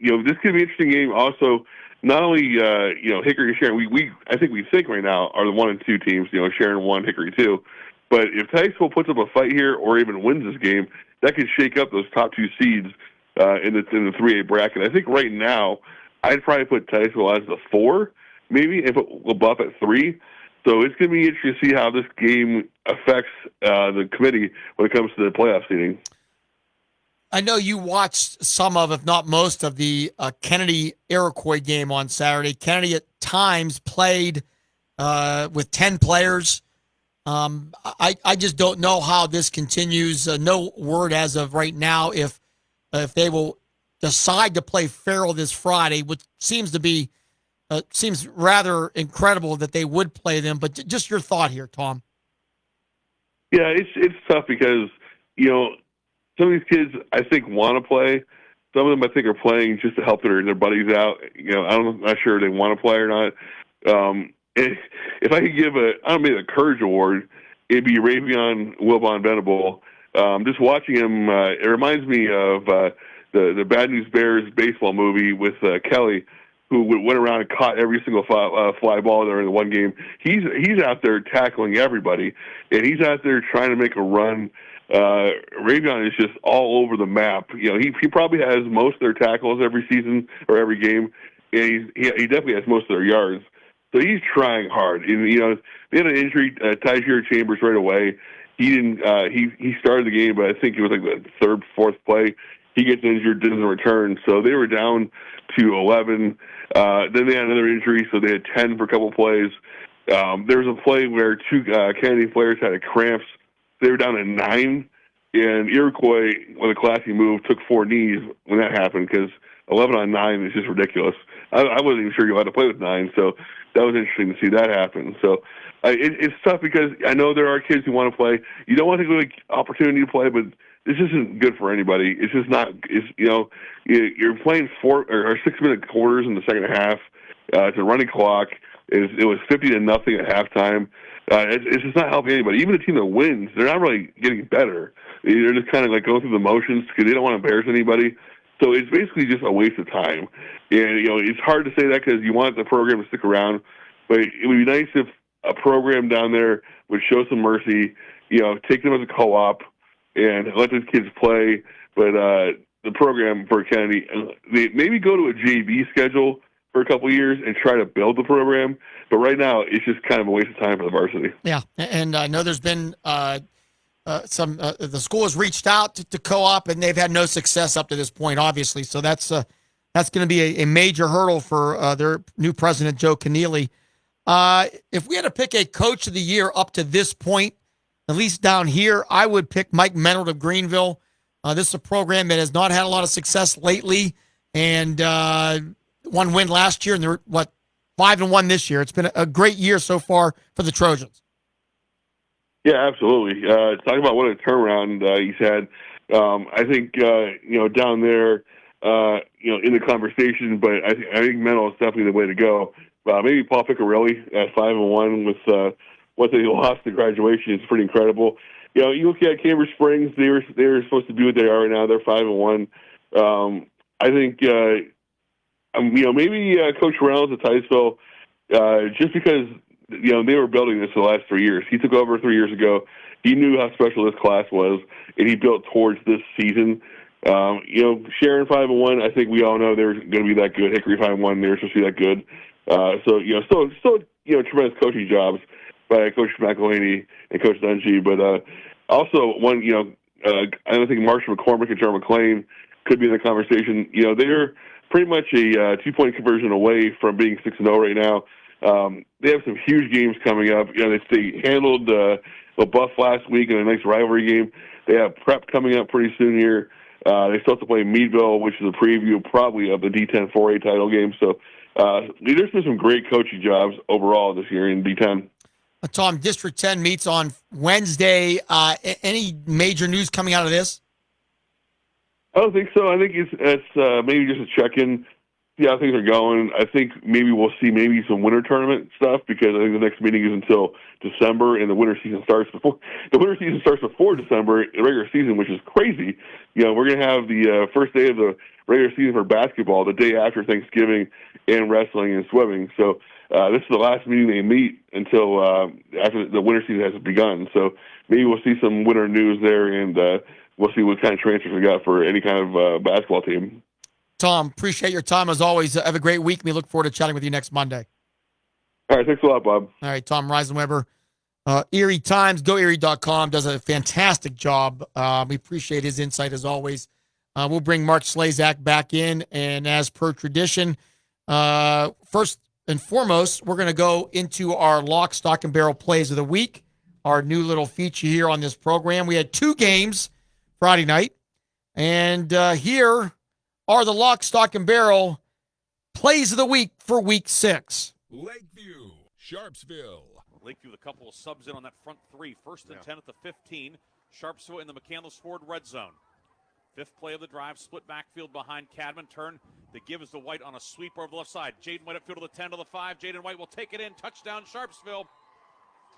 this could be an interesting game. Also, not only Hickory and Sharon, I think we think right now are the 1 and 2 teams. Sharon 1, Hickory 2. But if Titusville puts up a fight here or even wins this game, that could shake up those top 2 seeds in the 3A bracket. I think right now I'd probably put Titusville as the 4, maybe, and put LaBeouf at 3. So it's going to be interesting to see how this game affects the committee when it comes to the playoff seeding. I know you watched some of, if not most of, the Kennedy-Iroquois game on Saturday. Kennedy at times played with 10 players. I just don't know how this continues. No word as of right now if they will decide to play Farrell this Friday, which seems to be seems rather incredible that they would play them. But just your thought here, Tom. Yeah, it's tough because some of these kids I think want to play. Some of them I think are playing just to help their buddies out. I'm not sure they want to play or not. If I could give a courage award, it'd be Ravion Wilbon Venable. Just watching him, it reminds me of the Bad News Bears baseball movie with Kelly, who went around and caught every single fly ball during the one game. He's out there tackling everybody, and he's out there trying to make a run. Ravion is just all over the map. He probably has most of their tackles every season or every game, and he definitely has most of their yards. So he's trying hard. And, they had an injury, Tyjair Chambers right away. He didn't. He started the game, but I think it was like the third, fourth play. He gets injured, doesn't return. So they were down to 11. Then they had another injury, so they had 10 for a couple plays. There was a play where 2 Kennedy players had cramps. They were down to 9. And Iroquois, with a classy move, took 4 knees when that happened because 11 on 9 is just ridiculous. I wasn't even sure you had to play with 9, so that was interesting to see that happen. So it's tough because I know there are kids who want to play. You don't want to take the opportunity to play, but this isn't good for anybody. It's just not. You're playing 4 or 6-minute quarters in the second half. It's a running clock. It was 50-0 at halftime. It's just not helping anybody. Even the team that wins, they're not really getting better. They're just kind of like going through the motions because they don't want to embarrass anybody. So it's basically just a waste of time. And, it's hard to say that because you want the program to stick around. But it would be nice if a program down there would show some mercy, take them as a co-op and let these kids play. But the program for Kennedy, they maybe go to a JV schedule for a couple of years and try to build the program. But right now, it's just kind of a waste of time for the varsity. Yeah, and I know there's been the school has reached out to co-op, and they've had no success up to this point, obviously. So that's going to be a major hurdle for their new president, Joe Keneally. If we had to pick a coach of the year up to this point, at least down here, I would pick Mike Menard of Greenville. This is a program that has not had a lot of success lately, and one win last year, and they're 5-1 this year. It's been a great year so far for the Trojans. Yeah, absolutely. Talking about what a turnaround he's had. I think down there, in the conversation, but I think Menlo is definitely the way to go. Maybe Paul Piccarelli at 5-1 with what they lost at graduation is pretty incredible. You look at Cambridge Springs; they were supposed to be what they are right now. They're 5-1. I think maybe Coach Reynolds at Titusville, just because they were building this for the last 3 years. He took over 3 years ago. He knew how special this class was, and he built towards this season. Sharon 5-1. I think we all know they're going to be that good. Hickory 5-1. They're supposed to be that good. Still tremendous coaching jobs by Coach McElhaney and Coach Dungy. But also one, I don't think Marshall McCormick and John McClain could be in the conversation. They're pretty much a 2-point conversion away from being 6-0 right now. They have some huge games coming up. They handled LaBeouf last week in a nice rivalry game. They have prep coming up pretty soon here. They still have to play Meadville, which is a preview probably of the D10 4A title game. So there's been some great coaching jobs overall this year in D10. Tom, District 10 meets on Wednesday. Any major news coming out of this? I don't think so. I think it's maybe just a check-in, see how things are going. I think maybe we'll see maybe some winter tournament stuff, because I think the next meeting is until December, and the winter season starts before December, the regular season, which is crazy. We're going to have the first day of the regular season for basketball the day after Thanksgiving, and wrestling and swimming. So this is the last meeting they meet until after the winter season has begun. So maybe we'll see some winter news there, and we'll see what kind of transfers we got for any kind of basketball team. Tom, appreciate your time as always. Have a great week. We look forward to chatting with you next Monday. All right, thanks a lot, Bob. All right, Tom Reisenweber, Erie Times, GoErie.com, does a fantastic job. We appreciate his insight as always. We'll bring Mark Slazak back in, and as per tradition, first and foremost, we're going to go into our Lock, Stock, and Barrel Plays of the Week, our new little feature here on this program. We had 2 games Friday night, and here are the Lock, Stock, and Barrel Plays of the Week for Week 6. Lakeview, Sharpsville. Lakeview with a couple of subs in on that front 3. First and 10 at the 15. Sharpsville in the McCandless Ford red zone. 5th play of the drive, split backfield behind Cadman. Turn, the give is to White on a sweep over the left side. Jaden White upfield to the 10 to the 5. Jaden White will take it in. Touchdown, Sharpsville.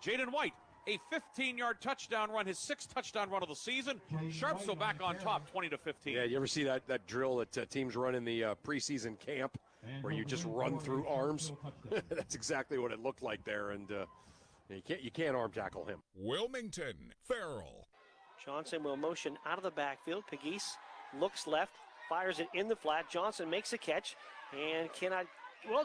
Jaden White, a 15-yard touchdown run, his 6th touchdown run of the season. Sharpsville back on top, 20-15. Yeah, you ever see that drill that teams run in the preseason camp, where you just run through arms? That's exactly what it looked like there, and you can't arm tackle him. Wilmington, Farrell. Johnson will motion out of the backfield. Pegues looks left, fires it in the flat. Johnson makes a catch and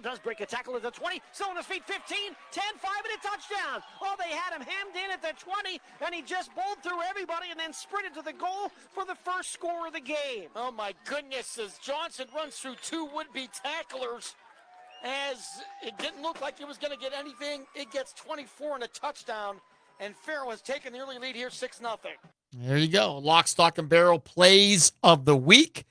does break a tackle at the 20. Still on his feet, 15, 10, 5, and a touchdown. Oh, they had him hemmed in at the 20, and he just bowled through everybody and then sprinted to the goal for the first score of the game. Oh, my goodness, as Johnson runs through 2 would-be tacklers, as it didn't look like he was going to get anything. It gets 24 and a touchdown, and Farrell has taken the early lead here, 6-0. There you go. Lock, Stock, and Barrel Plays of the Week.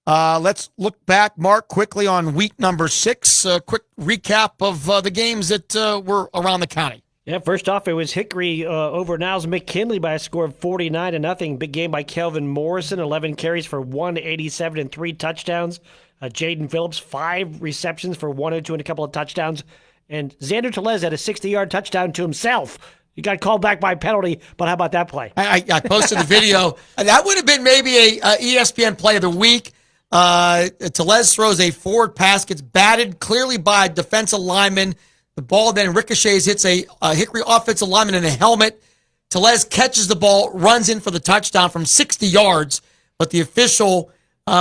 Let's look back, Mark, quickly on week number 6. A quick recap of the games that were around the county. Yeah, first off, it was Hickory over Niles McKinley by a score of 49-0. Big game by Kelvin Morrison, 11 carries for 187 and 3 touchdowns. Jaden Phillips, 5 receptions for 102 and a couple of touchdowns. And Xander Telez had a 60-yard touchdown to himself. He got called back by penalty, but how about that play? I posted the video. That would have been maybe a ESPN play of the week. Telez throws a forward pass, gets batted clearly by a defensive lineman. The ball then ricochets, hits a Hickory offensive lineman in a helmet. Telez catches the ball, runs in for the touchdown from 60 yards, but the official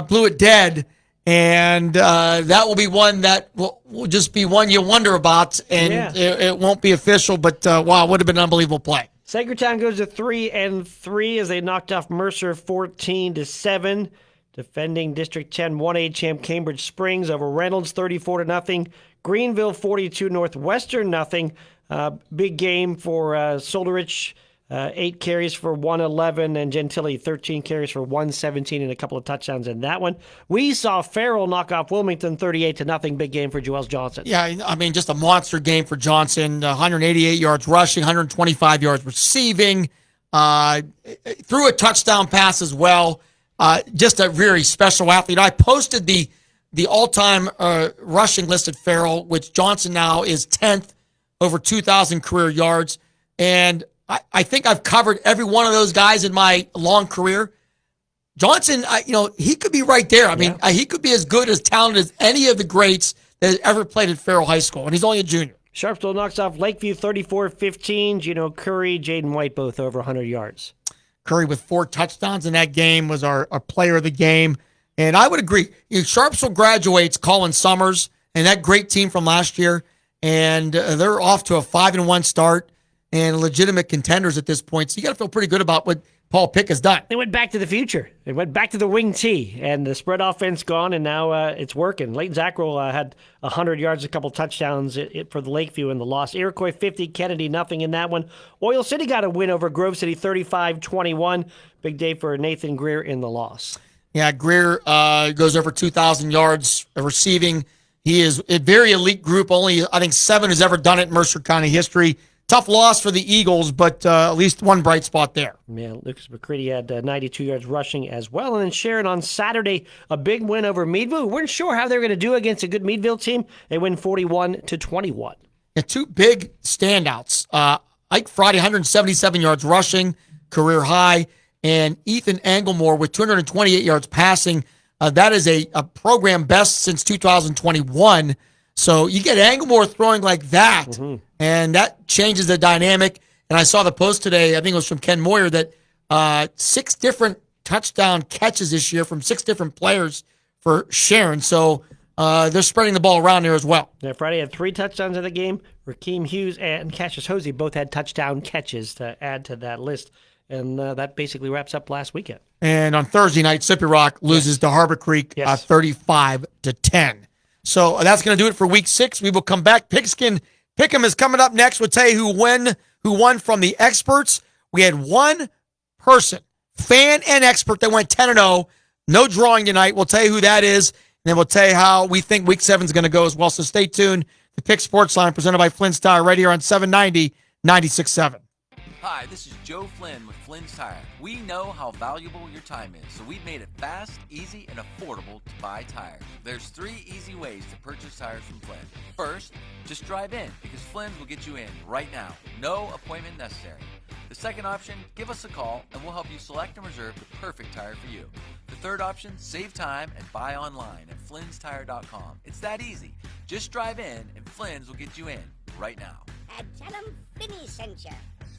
blew it dead. And that will be one that will just be one you wonder about, and it won't be official, but wow, it would have been an unbelievable play. Sagertown goes to 3-3 as they knocked off Mercer 14-7. Defending District 10 1A champ Cambridge Springs over Reynolds 34-0. Greenville 42, Northwestern 0. Big game for Solderich 8 carries for 111, and Gentili 13 carries for 117 and a couple of touchdowns in that one. We saw Farrell knock off Wilmington 38-0. Big game for Joel Johnson. Yeah, I mean, just a monster game for Johnson. 188 yards rushing, 125 yards receiving. Threw a touchdown pass as well. Just a very special athlete. I posted the all-time rushing list at Farrell, which Johnson now is 10th over 2,000 career yards. And I think I've covered every one of those guys in my long career. Johnson, he could be right there. I mean, he could be as good, as talented as any of the greats that ever played at Farrell High School, and he's only a junior. Sharpsville knocks off Lakeview 34-15. Gino Curry, Jaden White, both over 100 yards. Curry with 4 touchdowns in that game was our player of the game. And I would agree. Sharpsville graduates Colin Summers and that great team from last year, and they're off to a 5-1 start and legitimate contenders at this point. So you got to feel pretty good about what Paul Pick has done. They went back to the future. They went back to the wing T, and the spread offense gone, and now it's working. Leighton Zackrell had 100 yards, a couple touchdowns for the Lakeview in the loss. Iroquois 50, Kennedy nothing in that one. Oil City got a win over Grove City 35-21. Big day for Nathan Greer in the loss. Yeah, Greer goes over 2,000 yards receiving. He is a very elite group. Only, I think, 7 has ever done it in Mercer County history. Tough loss for the Eagles, but at least one bright spot there. Yeah, Lucas McCready had 92 yards rushing as well. And then Sharon on Saturday, a big win over Meadville. We weren't sure how they were going to do against a good Meadville team. They win 41-21. Yeah, 2 big standouts. Ike Friday, 177 yards rushing, career high. And Ethan Anglemore with 228 yards passing. That is a program best since 2021. So you get Anglemore throwing like that, and that changes the dynamic. And I saw the post today, I think it was from Ken Moyer, that 6 different touchdown catches this year from 6 different players for Sharon. So they're spreading the ball around there as well. Yeah, Friday had 3 touchdowns in the game. Rakeem Hughes and Cassius Hosey both had touchdown catches to add to that list. And that basically wraps up last weekend. And on Thursday night, Sippy Rock loses to Harbor Creek 35-10. So that's going to do it for Week 6. We will come back. Pigskin Pick'em is coming up next. We'll tell you who won from the experts. We had one person, fan and expert, that went 10-0. No drawing tonight. We'll tell you who that is, and then we'll tell you how we think Week 7 is going to go as well. So stay tuned. The Pick Sports Line presented by Flynn's Tire right here on 790 96.7. Hi, this is Joe Flynn with Flynn's Tire. We know how valuable your time is, so we've made it fast, easy, and affordable to buy tires. There's 3 easy ways to purchase tires from Flynn. First, just drive in, because Flynn's will get you in right now. No appointment necessary. The second option, give us a call, and we'll help you select and reserve the perfect tire for you. The third option, save time and buy online at flynnstire.com. It's that easy. Just drive in, and Flynn's will get you in right now. Tell them Finney sent you.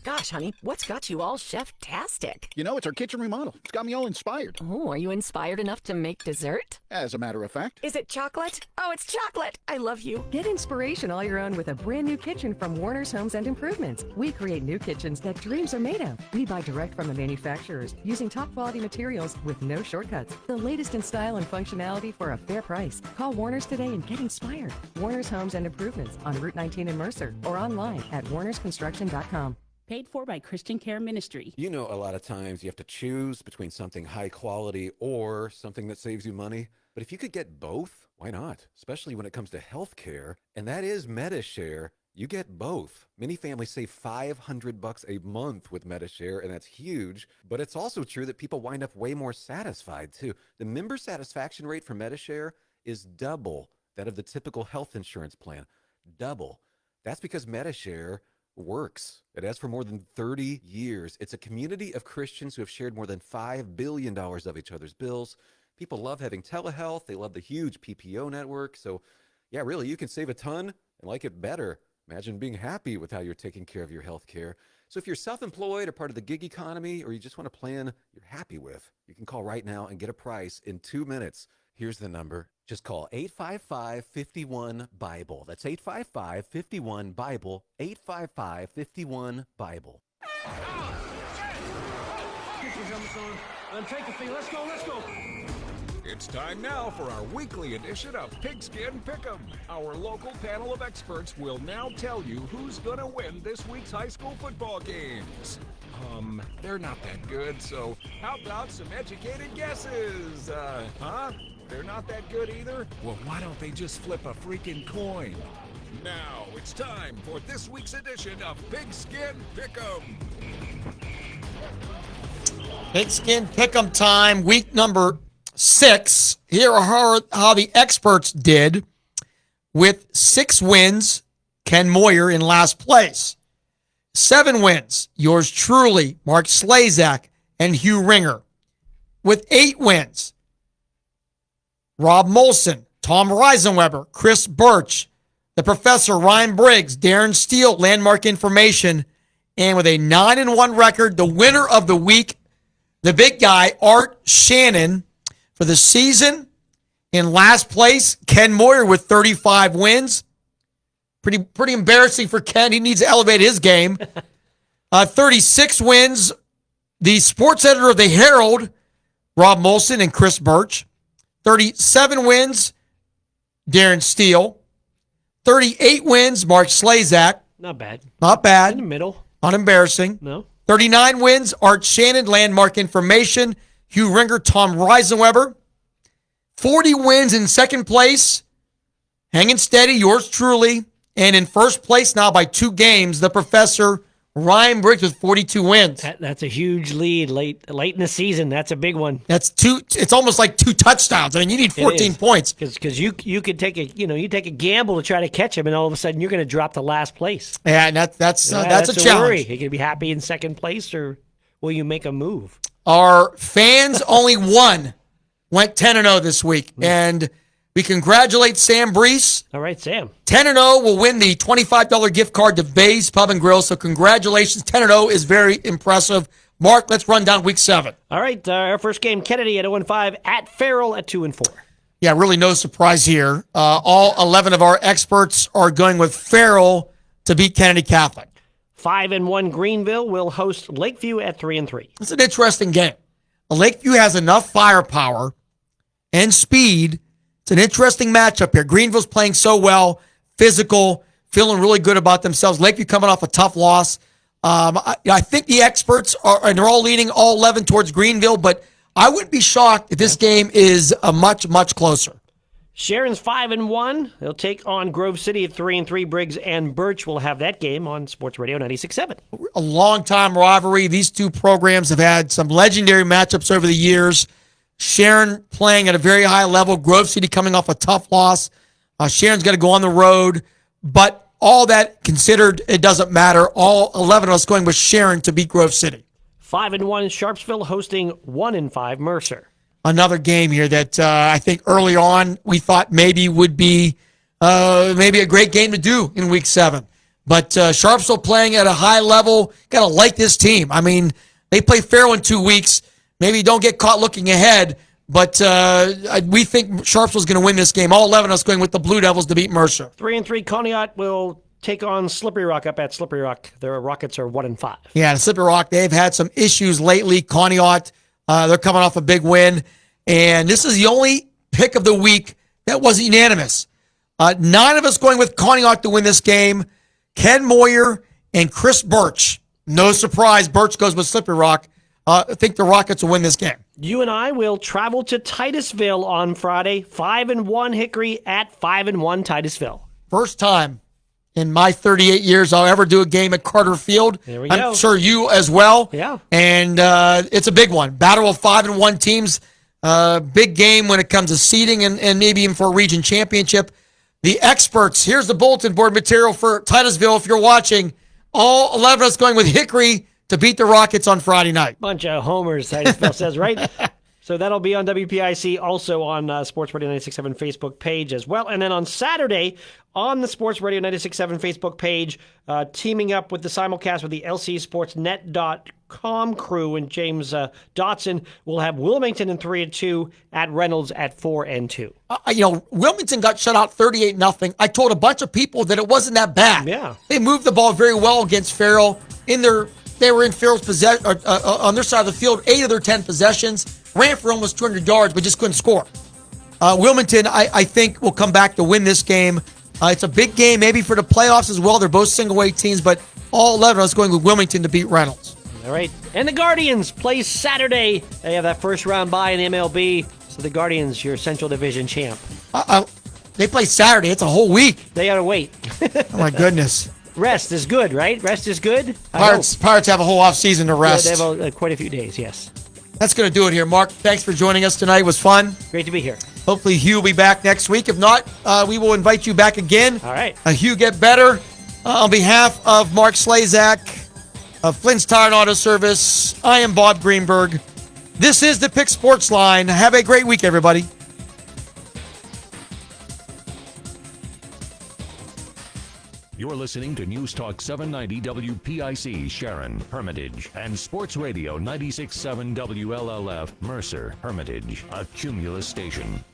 Gosh, honey, what's got you all chef-tastic? You know, it's our kitchen remodel. It's got me all inspired. Oh, are you inspired enough to make dessert? As a matter of fact. Is it chocolate? Oh, it's chocolate! I love you. Get inspiration all your own with a brand new kitchen from Warner's Homes and Improvements. We create new kitchens that dreams are made of. We buy direct from the manufacturers using top quality materials with no shortcuts. The latest in style and functionality for a fair price. Call Warner's today and get inspired. Warner's Homes and Improvements on Route 19 in Mercer or online at warnersconstruction.com. Paid for by Christian Care Ministry. You know, a lot of times you have to choose between something high quality or something that saves you money. But if you could get both, why not? Especially when it comes to health care, and that is MediShare. You get both. Many families save $500 a month with MediShare, and that's huge. But it's also true that people wind up way more satisfied, too. The member satisfaction rate for MediShare is double that of the typical health insurance plan. Double. That's because MediShare works. It has for more than 30 years. It's a community of Christians who have shared more than $5 billion of each other's bills. People love having telehealth. They love the huge PPO network. So, yeah, really, you can save a ton and like it better. Imagine being happy with how you're taking care of your health care. So if you're self-employed or part of the gig economy, or you just want a plan you're happy with, you can call right now and get a price in 2 minutes. Here's the number. Just call 855-51-BIBLE. That's 855-51-BIBLE. 855-51-BIBLE. Get your helmets on and take the field. Let's go, let's go. It's time now for our weekly edition of Pigskin Pick'em. Our local panel of experts will now tell you who's going to win this week's high school football games. They're not that good, so how about some educated guesses? They're not that good either? Well, why don't they just flip a freaking coin? Now it's time for this week's edition of Pigskin Pick'em. Pigskin Pick'em time, week number 6. Here are how the experts did with 6 wins. Ken Moyer in last place. 7 wins, yours truly, Mark Slazak and Hugh Ringer. With 8 wins, Rob Molson, Tom Reisenweber, Chris Birch, the Professor, Ryan Briggs, Darren Steele, Landmark Information, and with a 9-1 record, the winner of the week, the big guy, Art Shannon, for the season. In last place, Ken Moyer with 35 wins. Pretty embarrassing for Ken. He needs to elevate his game. 36 wins. The sports editor of the Herald, Rob Molson and Chris Birch. 37 wins, Darren Steele. 38 wins, Mark Slazak. Not bad. Not bad. In the middle. Not embarrassing. No. 39 wins, Art Shannon, Landmark Information, Hugh Ringer, Tom Reisenweber. 40 wins in second place, hanging steady, yours truly. And in first place now by 2 games, the Professor, Ryan Briggs, with 42 wins. That's a huge lead late in the season. That's a big one. That's 2. It's almost like 2 touchdowns. I mean, you need 14 points because you could take you take a gamble to try to catch him, and all of a sudden you're going to drop to last place. Yeah, and that's a challenge. Worry. You can be happy in second place, or will you make a move? Our fans only one went 10-0 this week, and we congratulate Sam Brees. All right, Sam. 10-0 will win the $25 gift card to Vay's Pub and Grill. So congratulations. 10-0 is very impressive. Mark, let's run down week 7. All right, our first game, Kennedy at 0-5, at Farrell at 2-4. Yeah, really no surprise here. All 11 of our experts are going with Farrell to beat Kennedy Catholic. 5-1, Greenville will host Lakeview at 3-3. It's an interesting game. Lakeview has enough firepower and speed. It's an interesting matchup here. Greenville's playing so well, physical, feeling really good about themselves. Lakeview coming off a tough loss. I think the experts are, and they're all leaning all 11 towards Greenville, but I wouldn't be shocked if this game is a much, much closer. Sharon's 5-1. They'll take on Grove City at 3-3. Briggs and Birch will have that game on Sports Radio 96.7. A long-time rivalry. These two programs have had some legendary matchups over the years. Sharon playing at a very high level. Grove City coming off a tough loss. Sharon's got to go on the road. But all that considered, it doesn't matter. All 11 of us going with Sharon to beat Grove City. 5-1, Sharpsville hosting 1-5, Mercer. Another game here that I think early on we thought maybe would be maybe a great game to do in week 7. But Sharpsville playing at a high level. Got to like this team. I mean, they play Farrell in 2 weeks. Maybe don't get caught looking ahead, but we think Sharpsville's going to win this game. All 11 of us going with the Blue Devils to beat Mercer. 3-3, Conneaut will take on Slippery Rock up at Slippery Rock. Their Rockets are 1-5. Yeah, and Slippery Rock, they've had some issues lately. Conneaut, they're coming off a big win. And this is the only pick of the week that wasn't unanimous. 9 of us going with Conneaut to win this game. Ken Moyer and Chris Birch. No surprise, Birch goes with Slippery Rock. I think the Rockets will win this game. You and I will travel to Titusville on Friday. 5-1 Hickory at 5-1 Titusville. First time in my 38 years I'll ever do a game at Carter Field. There we go. I'm sure you as well. Yeah. And it's a big one. Battle of 5-1 teams. Big game when it comes to seeding and maybe even for a region championship. The experts, here's the bulletin board material for Titusville if you're watching. All 11 of us going with Hickory to beat the Rockets on Friday night. Bunch of homers, Titusville says, right? So that'll be on WPIC, also on Sports Radio 96.7 Facebook page as well. And then on Saturday, on the Sports Radio 96.7 Facebook page, teaming up with the simulcast with the LCSportsNet.com crew and James Dotson, we'll have Wilmington in 3-2 at Reynolds at 4-2. Wilmington got shut out 38-0. I told a bunch of people that it wasn't that bad. Yeah. They moved the ball very well against Farrell. They were in Farrell's possession on their side of the field. 8 of their 10 possessions ran for almost 200 yards, but just couldn't score. Wilmington, I think, will come back to win this game. It's a big game, maybe for the playoffs as well. They're both single-weight teams, but all 11 of us going with Wilmington to beat Reynolds. All right. And the Guardians play Saturday. They have that first-round bye in the MLB. So the Guardians, your Central Division champ. They play Saturday. It's a whole week. They got to wait. Oh, my goodness. Rest is good, right? Rest is good? Pirates have a whole offseason to rest. Yeah, they have quite a few days, yes. That's going to do it here. Mark, thanks for joining us tonight. It was fun. Great to be here. Hopefully Hugh will be back next week. If not, we will invite you back again. All right. Hugh, get better. On behalf of Mark Slazak of Flynn's Tire and Auto Service, I am Bob Greenberg. This is the Pick Sports Line. Have a great week, everybody. You're listening to News Talk 790 WPIC Sharon, Hermitage, and Sports Radio 96.7 WLLF Mercer, Hermitage, a Cumulus station.